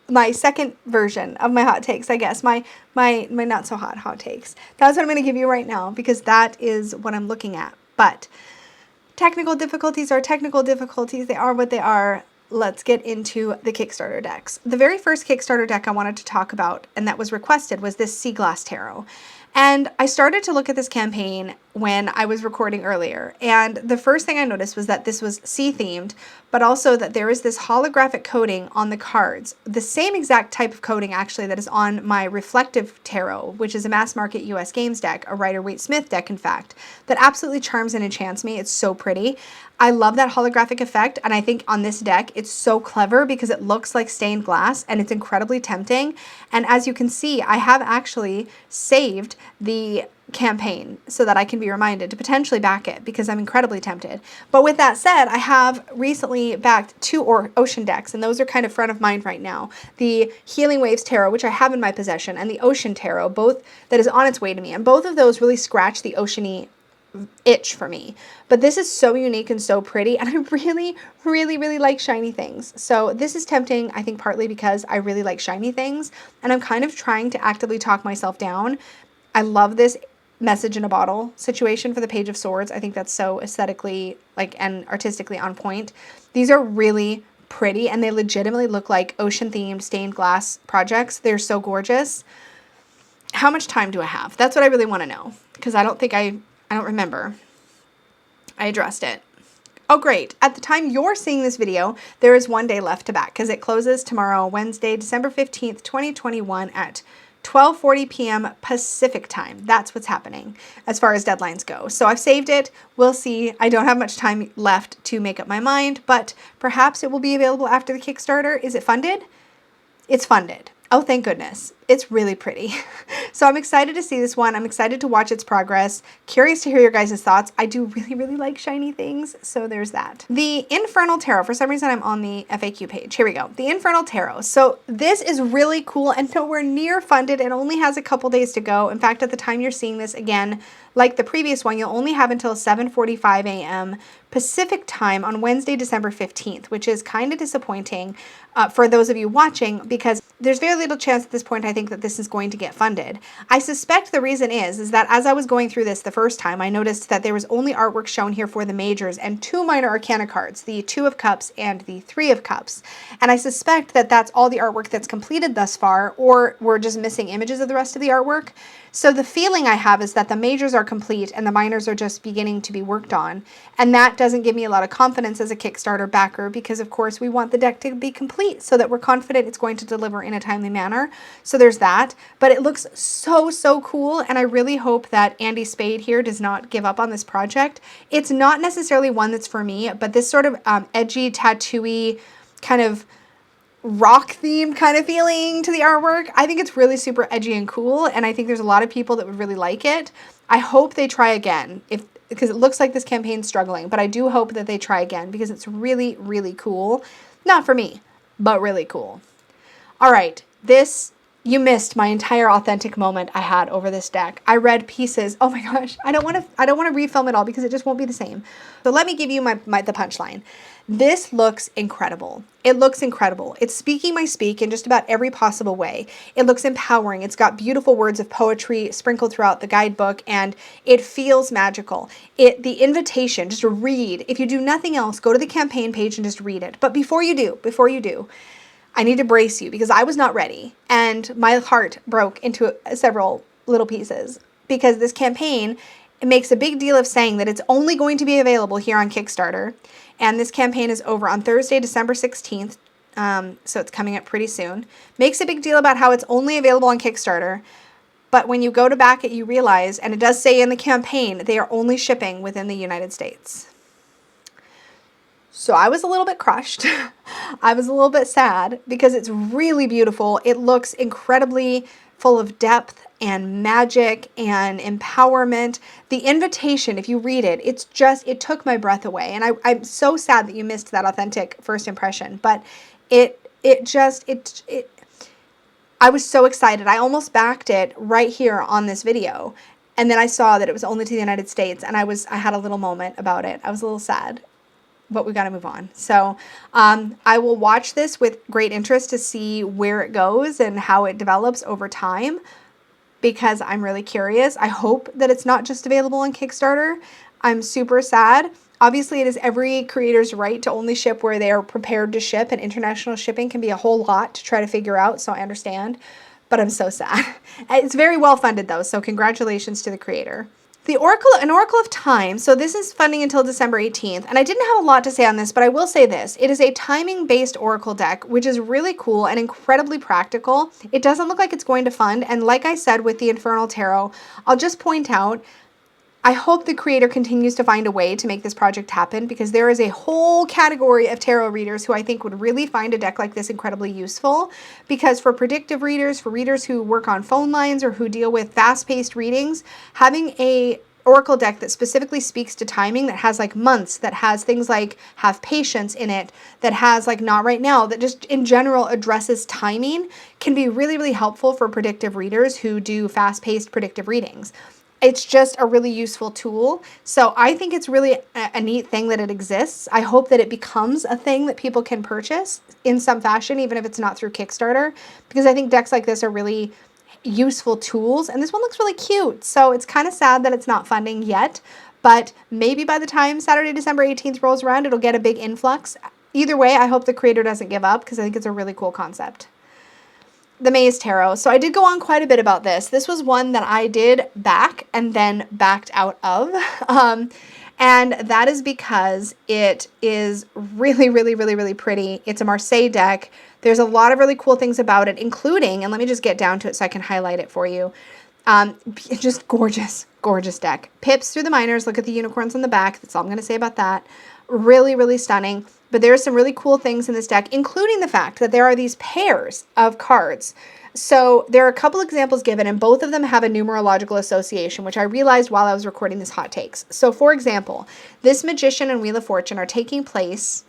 My second version of my hot takes, I guess. My not so hot takes. That's what I'm gonna give you right now because that is what I'm looking at. But technical difficulties are technical difficulties. They are what they are. Let's get into the Kickstarter decks. The very first Kickstarter deck I wanted to talk about and that was requested was this Sea Glass Tarot. And I started to look at this campaign when I was recording earlier. And the first thing I noticed was that this was sea themed, but also that there is this holographic coating on the cards. The same exact type of coating actually that is on my Reflective Tarot, which is a mass market US Games deck, a Rider-Waite-Smith deck in fact, that absolutely charms and enchants me. It's so pretty. I love that holographic effect, and I think on this deck it's so clever because it looks like stained glass and it's incredibly tempting. And as you can see, I have actually saved the campaign so that I can be reminded to potentially back it because I'm incredibly tempted. But with that said, I have recently backed two ocean decks, and those are kind of front of mind right now. The Healing Waves Tarot, which I have in my possession, and the Ocean Tarot, both that is on its way to me. And both of those really scratch the oceany itch for me. But this is so unique and so pretty, and I really like shiny things. So this is tempting, I think partly because I really like shiny things, and I'm kind of trying to actively talk myself down. I love this message in a bottle situation for the Page of Swords. I think that's so aesthetically and artistically on point. These are really pretty, and they legitimately look like ocean themed stained glass projects. They're so gorgeous. How much time do I have? That's what I really want to know, because I don't remember. I addressed it. Oh, great. At the time you're seeing this video, there is 1 day left to back because it closes tomorrow, Wednesday, December 15th, 2021 at 12:40 p.m. Pacific time. That's what's happening as far as deadlines go. So I've saved it. We'll see. I don't have much time left to make up my mind, but perhaps it will be available after the Kickstarter. Is it funded? It's funded. Oh, thank goodness. It's really pretty. So I'm excited to see this one. I'm excited to watch its progress. Curious to hear your guys' thoughts. I do really like shiny things, so there's that. The Infernal Tarot. For some reason, I'm on the FAQ page. Here we go. The Infernal Tarot. So this is really cool and nowhere near funded. It only has a couple days to go. In fact, at the time you're seeing this, again, like the previous one, you'll only have until 7:45 a.m. Pacific time on Wednesday, December 15th, which is kind of disappointing for those of you watching because there's very little chance at this point, I think that this is going to get funded. I suspect the reason is that as I was going through this the first time, I noticed that there was only artwork shown here for the majors and 2 minor arcana cards, the 2 of Cups and the 3 of Cups. And I suspect that that's all the artwork that's completed thus far, or we're just missing images of the rest of the artwork. So the feeling I have is that the majors are complete and the minors are just beginning to be worked on. And that doesn't give me a lot of confidence as a Kickstarter backer, because of course we want the deck to be complete so that we're confident it's going to deliver in a timely manner. So there's that, but it looks so cool. And I really hope that Andy Spade here does not give up on this project. It's not necessarily one that's for me, but this sort of edgy, tattooy kind of rock theme kind of feeling to the artwork. I think it's really super edgy and cool, and I think there's a lot of people that would really like it. I hope they try again, because it looks like this campaign's struggling, but I do hope that they try again because it's really cool. Not for me, but really cool. All right, you missed my entire authentic moment I had over this deck. I read pieces. Oh my gosh, I don't want to refilm it all because it just won't be the same. So let me give you the punchline. This looks incredible. It looks incredible. It's speaking my speak in just about every possible way. It looks empowering. It's got beautiful words of poetry sprinkled throughout the guidebook, and it feels magical. The invitation, just read. If you do nothing else, go to the campaign page and just read it. But before you do, I need to brace you because I was not ready, and my heart broke into several little pieces because this campaign, it makes a big deal of saying that it's only going to be available here on Kickstarter. And this campaign is over on Thursday, December 16th. So it's coming up pretty soon. Makes a big deal about how it's only available on Kickstarter. But when you go to back it, you realize, and it does say in the campaign, they are only shipping within the United States. So I was a little bit crushed. I was a little bit sad because it's really beautiful. It looks incredibly full of depth and magic and empowerment. The invitation, if you read it, it took my breath away. And I'm so sad that you missed that authentic first impression, but I was so excited. I almost backed it right here on this video. And then I saw that it was only to the United States, and I had a little moment about it. I was a little sad, but we got to move on. So I will watch this with great interest to see where it goes and how it develops over time, because I'm really curious. I hope that it's not just available on Kickstarter. I'm super sad. Obviously, it is every creator's right to only ship where they are prepared to ship, and international shipping can be a whole lot to try to figure out, so I understand, but I'm so sad. It's very well funded though, so congratulations to the creator. An Oracle of Time. So this is funding until December 18th. And I didn't have a lot to say on this, but I will say this. It is a timing-based Oracle deck, which is really cool and incredibly practical. It doesn't look like it's going to fund. And like I said with the Infernal Tarot, I'll just point out, I hope the creator continues to find a way to make this project happen, because there is a whole category of tarot readers who I think would really find a deck like this incredibly useful, because for predictive readers, for readers who work on phone lines or who deal with fast-paced readings, having a Oracle deck that specifically speaks to timing, that has like months, that has things like have patience in it, that has like not right now, that just in general addresses timing, can be really helpful for predictive readers who do fast-paced predictive readings. It's just a really useful tool. So I think it's really a neat thing that it exists. I hope that it becomes a thing that people can purchase in some fashion, even if it's not through Kickstarter, because I think decks like this are really useful tools. And this one looks really cute. So it's kind of sad that it's not funding yet, but maybe by the time Saturday, December 18th rolls around, it'll get a big influx. Either way, I hope the creator doesn't give up, because I think it's a really cool concept. The Maze Tarot. So I did go on quite a bit about this. This was one that I did back and then backed out of. And that is because it is really pretty. It's a Marseille deck. There's a lot of really cool things about it, including, and let me just get down to it so I can highlight it for you. Just gorgeous deck. Pips through the minors. Look at the unicorns on the back. That's all I'm going to say about that. Really stunning. But there are some really cool things in this deck, including the fact that there are these pairs of cards. So there are a couple examples given, and both of them have a numerological association, which I realized while I was recording these hot takes. So for example, this Magician and Wheel of Fortune are taking place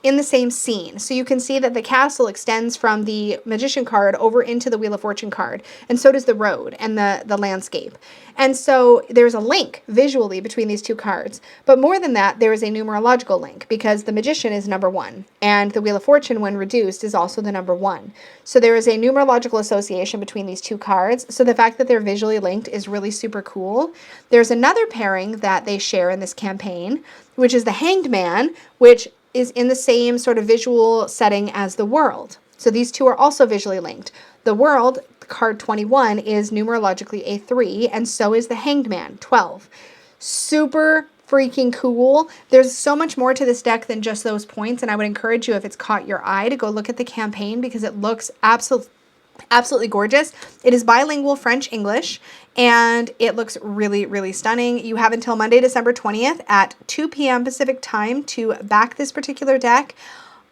in the same scene. So you can see that the castle extends from the magician card over into the Wheel of Fortune card, and so does the road and the landscape. And so there's a link visually between these two cards. But more than that, there is a numerological link because the magician is number 1 and the Wheel of Fortune, when reduced, is also the number 1. So there is a numerological association between these two cards. So the fact that they're visually linked is really super cool. There's another pairing that they share in this campaign, which is the Hanged Man, which is in the same sort of visual setting as the World. So these two are also visually linked. The World, card 21, is numerologically a 3, and so is the Hanged Man, 12. Super freaking cool. There's so much more to this deck than just those points, and I would encourage you, if it's caught your eye, to go look at the campaign because it looks absolutely gorgeous. It is bilingual French-English, and it looks really, really stunning. You have until Monday, December 20th at 2 p.m. Pacific time to back this particular deck.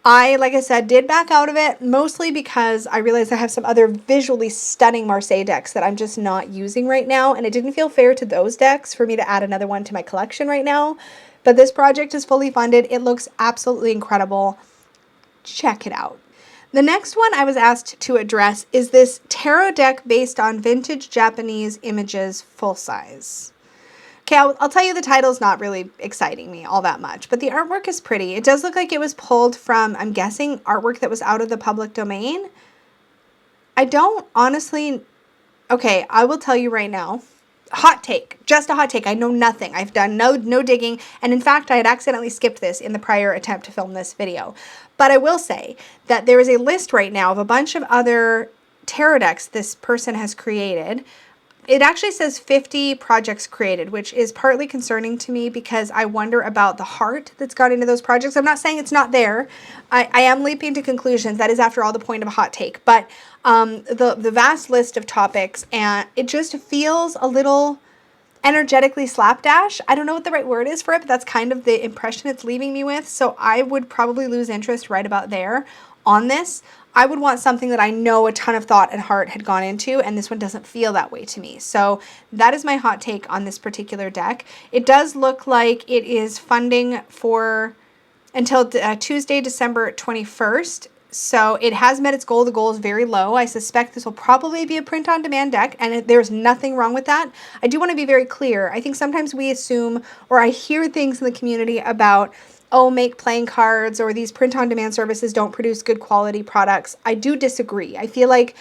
I, like I said, did back out of it, mostly because I realized I have some other visually stunning Marseille decks that I'm just not using right now, and it didn't feel fair to those decks for me to add another one to my collection right now. But this project is fully funded. It looks absolutely incredible. Check it out. The next one I was asked to address is this tarot deck based on vintage Japanese images, full size. Okay, I'll tell you, the title's not really exciting me all that much, but the artwork is pretty. It does look like it was pulled from, I'm guessing, artwork that was out of the public domain. I don't honestly... Okay, I will tell you right now. Hot take. Just a hot take. I know nothing. I've done no digging, and in fact, I had accidentally skipped this in the prior attempt to film this video. But I will say that there is a list right now of a bunch of other tarot decks this person has created. It actually says 50 projects created, which is partly concerning to me because I wonder about the heart that's gone into those projects. I'm not saying it's not there. I am leaping to conclusions. That is, after all, the point of a hot take. But the vast list of topics, and it just feels a little energetically slapdash. I don't know what the right word is for it, but that's kind of the impression it's leaving me with. So I would probably lose interest right about there on this. I would want something that I know a ton of thought and heart had gone into, and this one doesn't feel that way to me. So that is my hot take on this particular deck. It does look like it is funding for until Tuesday, December 21st. So it has met its goal. The goal is very low. I suspect this will probably be a print-on-demand deck, and there's nothing wrong with that. I do want to be very clear. I think sometimes we assume, or I hear things in the community about, oh, make playing cards or these print-on-demand services don't produce good quality products. I do disagree. I feel like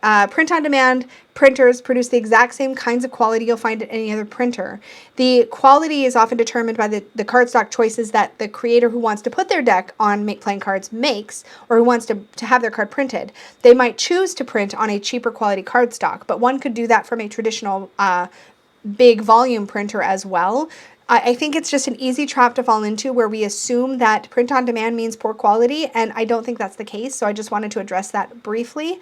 print-on-demand printers produce the exact same kinds of quality you'll find at any other printer. The quality is often determined by the cardstock choices that the creator who wants to put their deck on Make Playing Cards makes, or who wants to have their card printed. They might choose to print on a cheaper quality cardstock, but one could do that from a traditional big volume printer as well. I think it's just an easy trap to fall into where we assume that print on demand means poor quality, and I don't think that's the case, so I just wanted to address that briefly.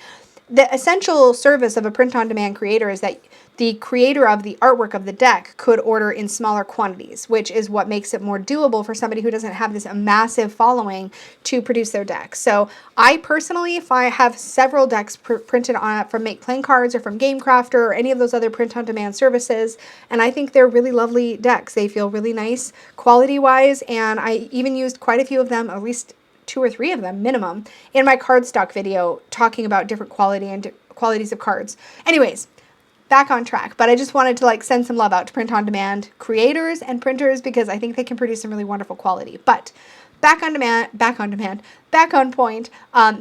The essential service of a print-on-demand creator is that the creator of the artwork of the deck could order in smaller quantities, which is what makes it more doable for somebody who doesn't have this massive following to produce their deck. So I personally, if I have several decks printed on from Make Playing Cards or from GameCrafter or any of those other print-on-demand services, and I think they're really lovely decks. They feel really nice quality-wise, and I even used quite a few of them, at least 2 or 3 of them minimum, in my cardstock video talking about different quality and qualities of cards. Anyways, back on track, but I just wanted to send some love out to print on demand creators and printers because I think they can produce some really wonderful quality. But back on point.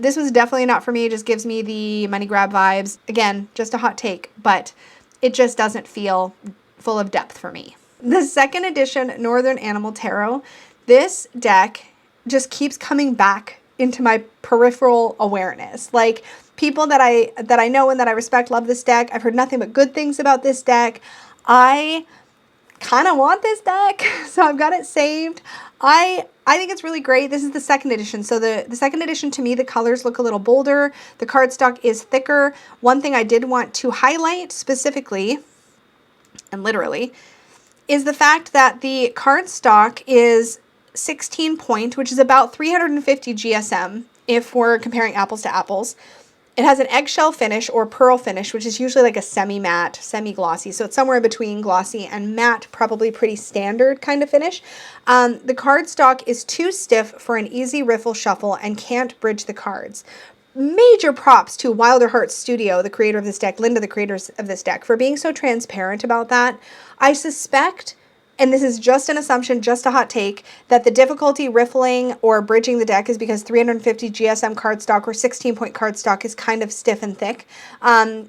This was definitely not for me. It just gives me the money grab vibes. Again, just a hot take, but it just doesn't feel full of depth for me. The second edition Northern Animal Tarot, this deck just keeps coming back into my peripheral awareness. Like, people that I know and that I respect love this deck. I've heard nothing but good things about this deck. I kind of want this deck, so I've got it saved. I think it's really great. This is the second edition. So the second edition, to me, the colors look a little bolder. The cardstock is thicker. One thing I did want to highlight specifically, and literally, is the fact that the cardstock is 16 point, which is about 350 GSM if we're comparing apples to apples. It has an eggshell finish or pearl finish, which is usually like a semi-matte, semi-glossy. So it's somewhere between glossy and matte, probably pretty standard kind of finish. The cardstock is too stiff for an easy riffle shuffle and can't bridge the cards. Major props to Wilder Hearts Studio, the creator of this deck, Linda, the creators of this deck, for being so transparent about that. I suspect, and this is just an assumption, just a hot take, that the difficulty riffling or bridging the deck is because 350 GSM cardstock or 16-point cardstock is kind of stiff and thick.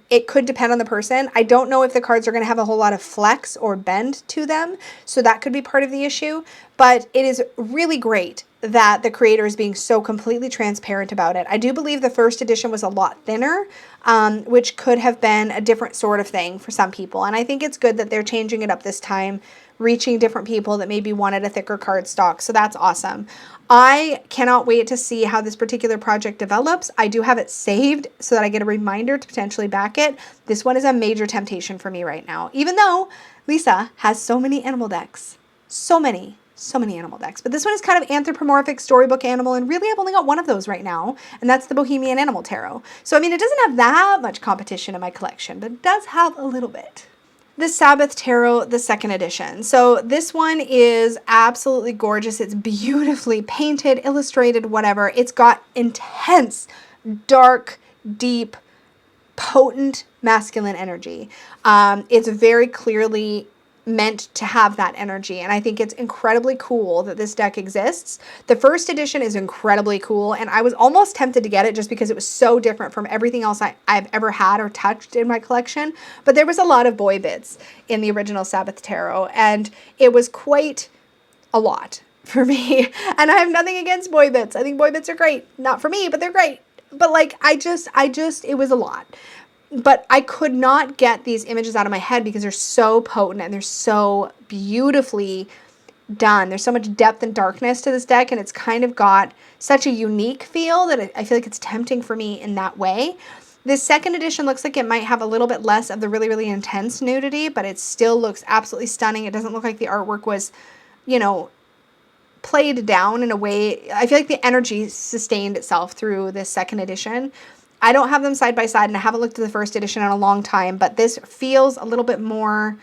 It could depend on the person. I don't know if the cards are going to have a whole lot of flex or bend to them, so that could be part of the issue. But it is really great that the creator is being so completely transparent about it. I do believe the first edition was a lot thinner, which could have been a different sort of thing for some people. And I think it's good that they're changing it up this time, reaching different people that maybe wanted a thicker cardstock. So that's awesome. I cannot wait to see how this particular project develops. I do have it saved so that I get a reminder to potentially back it. This one is a major temptation for me right now, even though Lisa has so many animal decks. So many animal decks. But this one is kind of anthropomorphic storybook animal, and really I've only got one of those right now, and that's the Bohemian Animal Tarot. So I mean, it doesn't have that much competition in my collection, but it does have a little bit. The Sabbath Tarot, the second edition. So this one is absolutely gorgeous. It's beautifully painted, illustrated, whatever. It's got intense, dark, deep, potent masculine energy. It's very clearly meant to have that energy, and I think it's incredibly cool that this deck exists. The first edition is incredibly cool, and I was almost tempted to get it just because it was so different from everything else I've ever had or touched in my collection. But there was a lot of boy bits in the original Sabbath Tarot, and it was quite a lot for me. And I have nothing against boy bits. I think boy bits are great. Not for me, but they're great. But like, it was a lot. But I could not get these images out of my head because they're so potent and they're so beautifully done. There's so much depth and darkness to this deck, and it's kind of got such a unique feel that I feel like it's tempting for me in that way. This second edition looks like it might have a little bit less of the really, really intense nudity, but it still looks absolutely stunning. It doesn't look like the artwork was, you know, played down in a way. I feel like the energy sustained itself through this second edition. I don't have them side by side, and I haven't looked at the first edition in a long time, but this feels a little bit more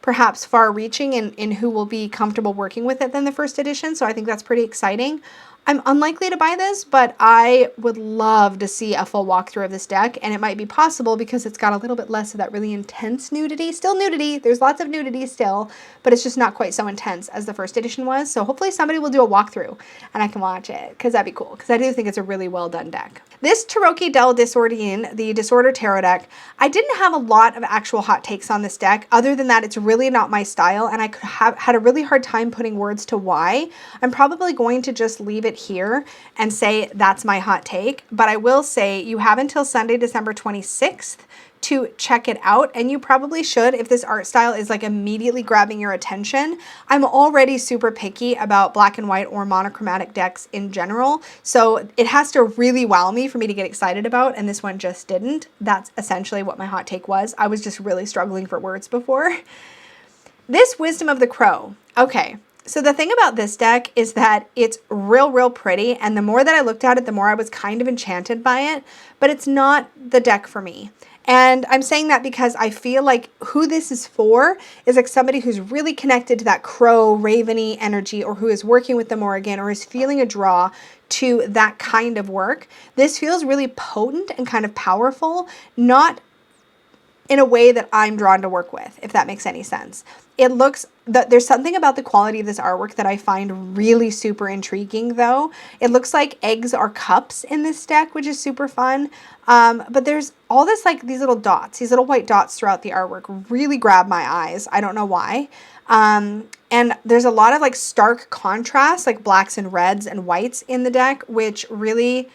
perhaps far-reaching in who will be comfortable working with it than the first edition, so I think that's pretty exciting. I'm unlikely to buy this, but I would love to see a full walkthrough of this deck, and it might be possible because it's got a little bit less of that really intense nudity. Still nudity, there's lots of nudity still, but it's just not quite so intense as the first edition was, so hopefully somebody will do a walkthrough and I can watch it, because that'd be cool, because I do think it's a really well done deck. This Taroki del Disordine, the Disorder Tarot deck, I didn't have a lot of actual hot takes on this deck, other than that it's really not my style, and I had a really hard time putting words to why. I'm probably going to just leave it here and say that's my hot take, but I will say you have until Sunday, December 26th to check it out, and you probably should if this art style is like immediately grabbing your attention. I'm already super picky about black and white or monochromatic decks in general, so it has to really wow me for me to get excited about, and this one just didn't. That's essentially what my hot take was. I was just really struggling for words before. This Wisdom of the Crow. Okay, so the thing about this deck is that it's real pretty, and the more that I looked at it, the more I was kind of enchanted by it, but it's not the deck for me. And I'm saying that because I feel like who this is for is like somebody who's really connected to that crow, raveny energy, or who is working with the Morrigan, or is feeling a draw to that kind of work. This feels really potent and kind of powerful, not in a way that I'm drawn to work with, if that makes any sense. It looks that there's something about the quality of this artwork that I find really super intriguing though. It looks like eggs are cups in this deck, which is super fun. But there's all this, like these little dots, these little white dots throughout the artwork really grab my eyes. I don't know why. And there's a lot of like stark contrast, like blacks and reds and whites in the deck, which really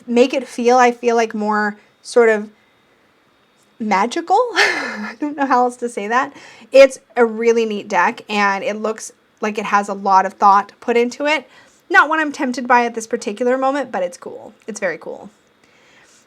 make it feel, I feel like, more sort of magical. I don't know how else to say that. It's a really neat deck, and it looks like it has a lot of thought put into it. Not one I'm tempted by at this particular moment, but it's cool. It's very cool.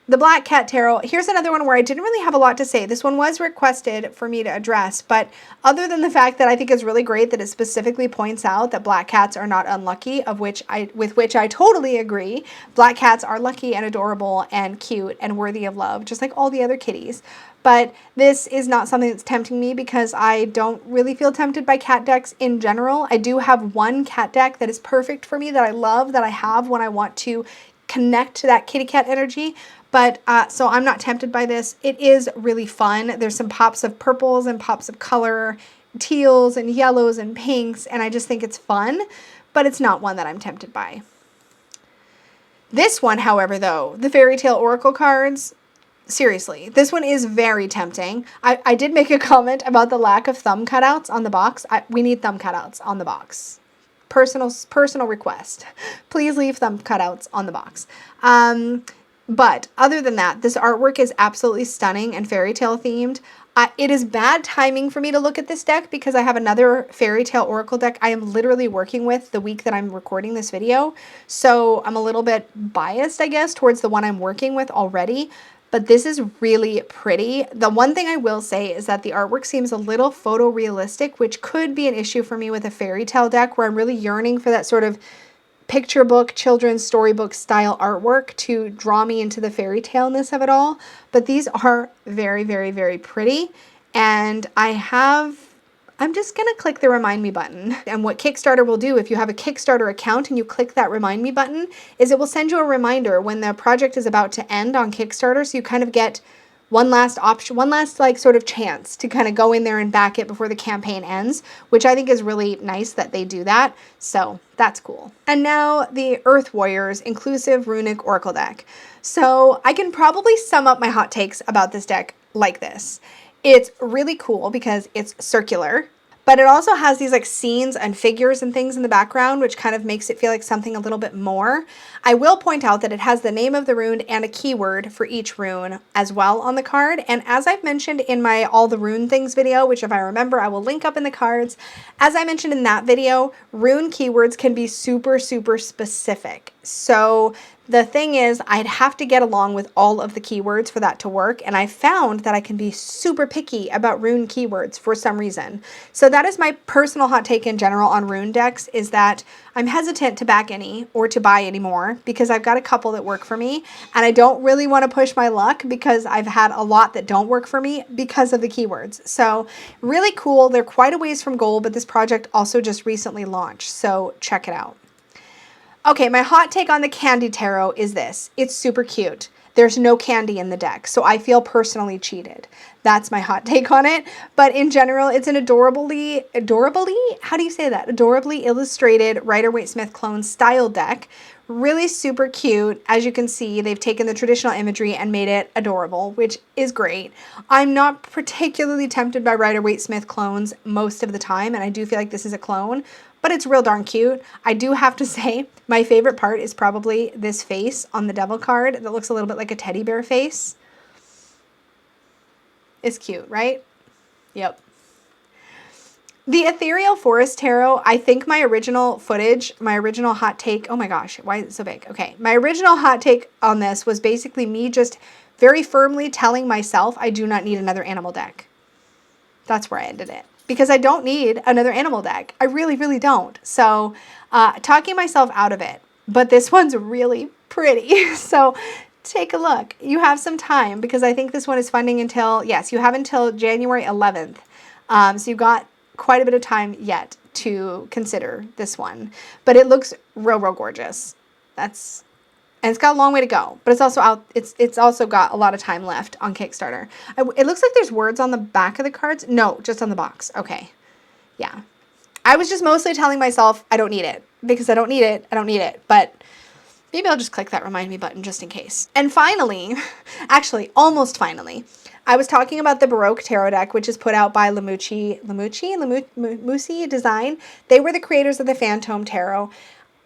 The Black Cat Tarot, here's another one where I didn't really have a lot to say. This one was requested for me to address, but other than the fact that I think it's really great that it specifically points out that black cats are not unlucky, with which I totally agree. Black cats are lucky and adorable and cute and worthy of love, just like all the other kitties. But this is not something that's tempting me because I don't really feel tempted by cat decks in general. I do have one cat deck that is perfect for me, that I love, that I have when I want to connect to that kitty cat energy. But so I'm not tempted by this. It is really fun. There's some pops of purples and pops of color, teals and yellows and pinks, and I just think it's fun, but it's not one that I'm tempted by. This one, however, though, the Fairy Tale Oracle cards, seriously, this one is very tempting. I did make a comment about the lack of thumb cutouts on the box. We need thumb cutouts on the box. Personal request. Please leave thumb cutouts on the box. But other than that, this artwork is absolutely stunning and fairy tale themed. It is bad timing for me to look at this deck because I have another Fairy Tale Oracle deck I am literally working with the week that I'm recording this video. So I'm a little bit biased, I guess, towards the one I'm working with already. But this is really pretty. The one thing I will say is that the artwork seems a little photorealistic, which could be an issue for me with a fairy tale deck where I'm really yearning for that sort of picture book, children's storybook style artwork to draw me into the fairy tale-ness of it all. But these are very, very, very pretty. And I'm just going to click the remind me button. And what Kickstarter will do, if you have a Kickstarter account and you click that remind me button, is it will send you a reminder when the project is about to end on Kickstarter. So you kind of get one last option, one last like sort of chance to kind of go in there and back it before the campaign ends, which I think is really nice that they do that. So that's cool. And now the Earth Warriors Inclusive Runic Oracle deck. So I can probably sum up my hot takes about this deck like this. It's really cool because it's circular, but it also has these like scenes and figures and things in the background, which kind of makes it feel like something a little bit more. I will point out that it has the name of the rune and a keyword for each rune as well on the card. And as I've mentioned in my All the Rune Things video, which if I remember, I will link up in the cards. As I mentioned in that video, rune keywords can be super, super specific. So the thing is, I'd have to get along with all of the keywords for that to work, and I found that I can be super picky about rune keywords for some reason. So that is my personal hot take in general on rune decks, is that I'm hesitant to back any or to buy any more because I've got a couple that work for me, and I don't really want to push my luck because I've had a lot that don't work for me because of the keywords. So really cool. They're quite a ways from goal, but this project also just recently launched, so check it out. Okay, my hot take on the Candy Tarot is this. It's super cute. There's no candy in the deck, so I feel personally cheated. That's my hot take on it. But in general, it's an adorably, how do you say that? Adorably illustrated Rider-Waite-Smith clone style deck. Really super cute. As you can see, they've taken the traditional imagery and made it adorable, which is great. I'm not particularly tempted by Rider-Waite-Smith clones most of the time, and I do feel like this is a clone, but it's real darn cute. I do have to say, my favorite part is probably this face on the devil card that looks a little bit like a teddy bear face. It's cute, right? Yep. The Ethereal Forest Tarot, I think my original footage, my original hot take, oh my gosh, why is it so big? Okay, my original hot take on this was basically me just very firmly telling myself I do not need another animal deck. That's where I ended it. Because I don't need another animal deck. I really, really don't. So talking myself out of it. But this one's really pretty. So take a look. You have some time because I think this one is funding until, yes, you have until January 11th. So you've got quite a bit of time yet to consider this one. But it looks real, real gorgeous. And it's got a long way to go, but it's also out. It's also got a lot of time left on Kickstarter. It looks like there's words on the back of the cards. No, just on the box. Okay. Yeah. I was just mostly telling myself I don't need it because I don't need it. I don't need it. But maybe I'll just click that remind me button just in case. And finally, actually almost finally, I was talking about the Baroque Tarot deck, which is put out by Lamucci Design. They were the creators of the Phantom Tarot.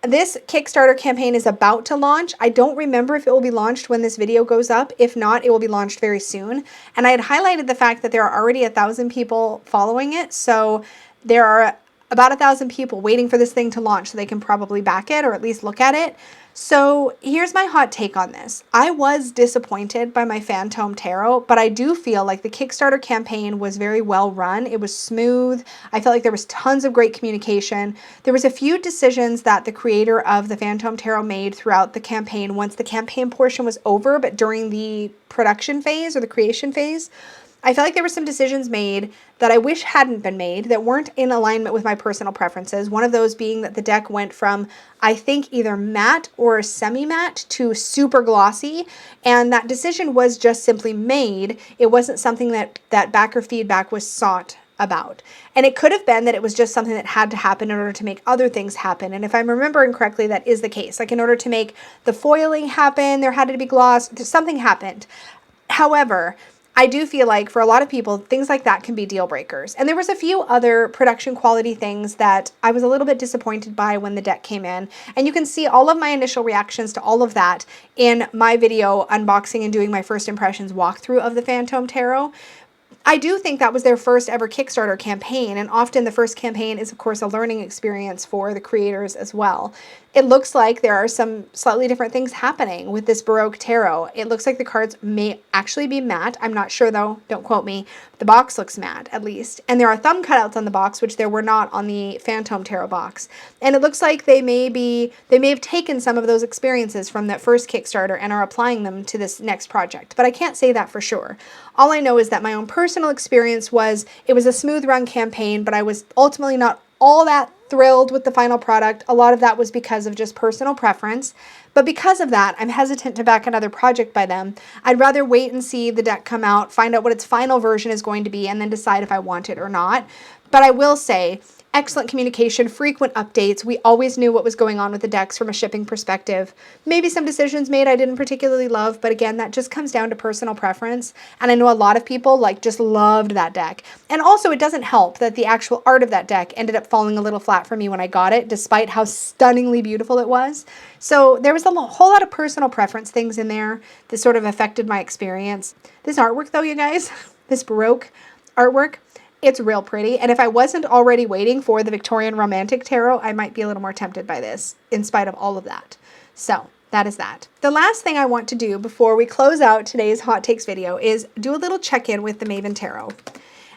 This Kickstarter campaign is about to launch. I don't remember if it will be launched when this video goes up. If not, it will be launched very soon. And I had highlighted the fact that there are already 1,000 people following it. So there are about 1,000 people waiting for this thing to launch so they can probably back it or at least look at it. So here's my hot take on this. I was disappointed by my Phantom Tarot, but I do feel like the Kickstarter campaign was very well run. It was smooth. I felt like there was tons of great communication. There was a few decisions that the creator of the Phantom Tarot made throughout the campaign once the campaign portion was over, but during the production phase or the creation phase, I feel like there were some decisions made that I wish hadn't been made that weren't in alignment with my personal preferences. One of those being that the deck went from, I think, either matte or semi-matte to super glossy, and that decision was just simply made. It wasn't something that backer feedback was sought about. And it could have been that it was just something that had to happen in order to make other things happen. And if I'm remembering correctly, that is the case. Like in order to make the foiling happen, there had to be gloss, something happened. However, I do feel like for a lot of people, things like that can be deal breakers. And there was a few other production quality things that I was a little bit disappointed by when the deck came in. And you can see all of my initial reactions to all of that in my video unboxing and doing my first impressions walkthrough of the Phantom Tarot. I do think that was their first ever Kickstarter campaign, and often the first campaign is, of course, a learning experience for the creators as well. It looks like there are some slightly different things happening with this Baroque Tarot. It looks like the cards may actually be matte. I'm not sure, though. Don't quote me. The box looks matte, at least. And there are thumb cutouts on the box, which there were not on the Phantom Tarot box. And it looks like they may have taken some of those experiences from that first Kickstarter and are applying them to this next project. But I can't say that for sure. All I know is that my own personal experience was it was a smooth run campaign, but I was ultimately not all that thrilled with the final product. A lot of that was because of just personal preference. But because of that, I'm hesitant to back another project by them. I'd rather wait and see the deck come out, find out what its final version is going to be, and then decide if I want it or not. But I will say, excellent communication, frequent updates. We always knew what was going on with the decks from a shipping perspective. Maybe some decisions made I didn't particularly love, but again, that just comes down to personal preference. And I know a lot of people just loved that deck. And also it doesn't help that the actual art of that deck ended up falling a little flat for me when I got it, despite how stunningly beautiful it was. So there was a whole lot of personal preference things in there that sort of affected my experience. This artwork though, you guys, this Baroque artwork, it's real pretty, and if I wasn't already waiting for the Victorian Romantic Tarot, I might be a little more tempted by this, in spite of all of that. So, that is that. The last thing I want to do before we close out today's Hot Takes video is do a little check-in with the Maven Tarot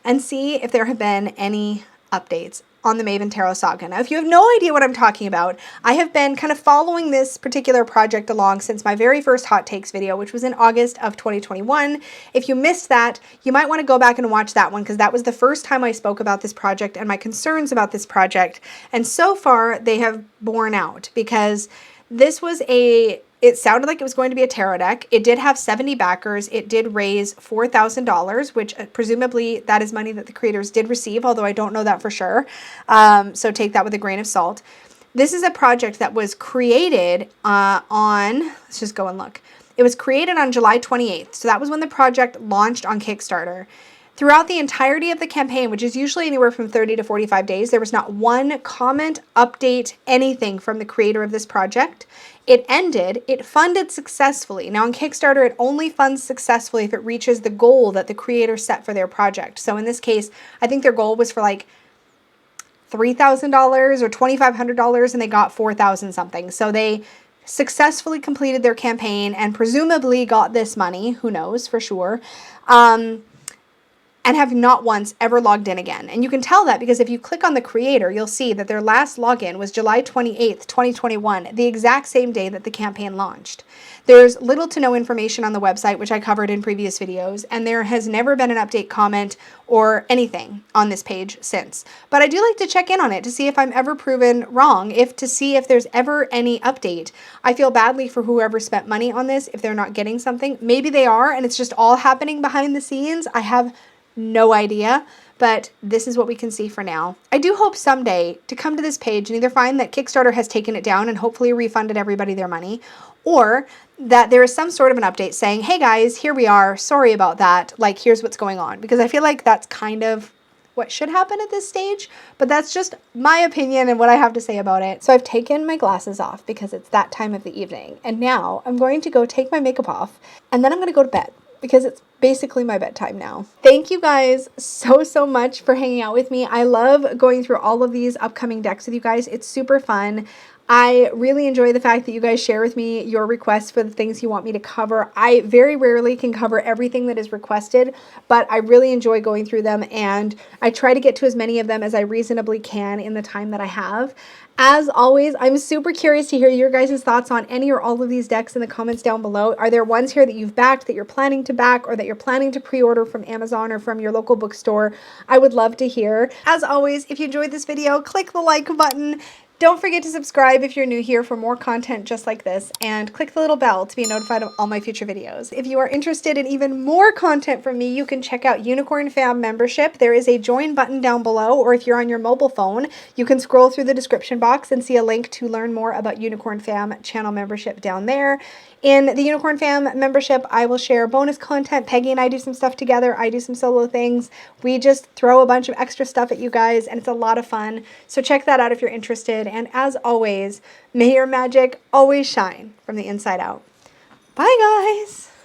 and see if there have been any updates on the Maven Tarot saga. Now, if you have no idea what I'm talking about, I have been kind of following this particular project along since my very first Hot Takes video, which was in August of 2021. If you missed that, you might want to go back and watch that one because that was the first time I spoke about this project and my concerns about this project. And so far, they have borne out because this was it sounded like it was going to be a tarot deck. It did have 70 backers. It did raise $4,000, which presumably that is money that the creators did receive, although I don't know that for sure. So take that with a grain of salt. This is a project that was created let's just go and look. It was created on July 28th. So that was when the project launched on Kickstarter. Throughout the entirety of the campaign, which is usually anywhere from 30 to 45 days, there was not one comment, update, anything from the creator of this project. It ended, it funded successfully. Now on Kickstarter, it only funds successfully if it reaches the goal that the creator set for their project. So in this case, I think their goal was for like $3,000 or $2,500 and they got $4,000 something. So they successfully completed their campaign and presumably got this money, who knows for sure. And have not once ever logged in again. And you can tell that because if you click on the creator, you'll see that their last login was July 28th, 2021, the exact same day that the campaign launched. There's little to no information on the website, which I covered in previous videos, and there has never been an update comment or anything on this page since. But I do like to check in on it to see if I'm ever proven wrong, to see if there's ever any update. I feel badly for whoever spent money on this if they're not getting something. Maybe they are, and it's just all happening behind the scenes. I have no idea, but this is what we can see for now. I do hope someday to come to this page and either find that Kickstarter has taken it down and hopefully refunded everybody their money, or that there is some sort of an update saying, hey guys, here we are, sorry about that, like here's what's going on, because I feel like that's kind of what should happen at this stage, but that's just my opinion and what I have to say about it. So I've taken my glasses off because it's that time of the evening, and now I'm going to go take my makeup off, and then I'm going to go to bed because it's basically my bedtime now. Thank you guys so much for hanging out with me. I love going through all of these upcoming decks with you guys. It's super fun. I really enjoy the fact that you guys share with me your requests for the things you want me to cover. I very rarely can cover everything that is requested, but I really enjoy going through them, and I try to get to as many of them as I reasonably can in the time that I have. As always, I'm super curious to hear your guys' thoughts on any or all of these decks in the comments down below. Are there ones here that you've backed, that you're planning to back, or that you're planning to pre-order from Amazon or from your local bookstore? I would love to hear. As always, if you enjoyed this video, click the like button. Don't forget to subscribe if you're new here for more content just like this, and click the little bell to be notified of all my future videos. If you are interested in even more content from me, you can check out Unicorn Fam membership. There is a join button down below, or if you're on your mobile phone, you can scroll through the description box and see a link to learn more about Unicorn Fam channel membership down there. In the Unicorn Fam membership, I will share bonus content. Peggy and I do some stuff together. I do some solo things. We just throw a bunch of extra stuff at you guys, and it's a lot of fun. So check that out if you're interested. And as always, may your magic always shine from the inside out. Bye, guys.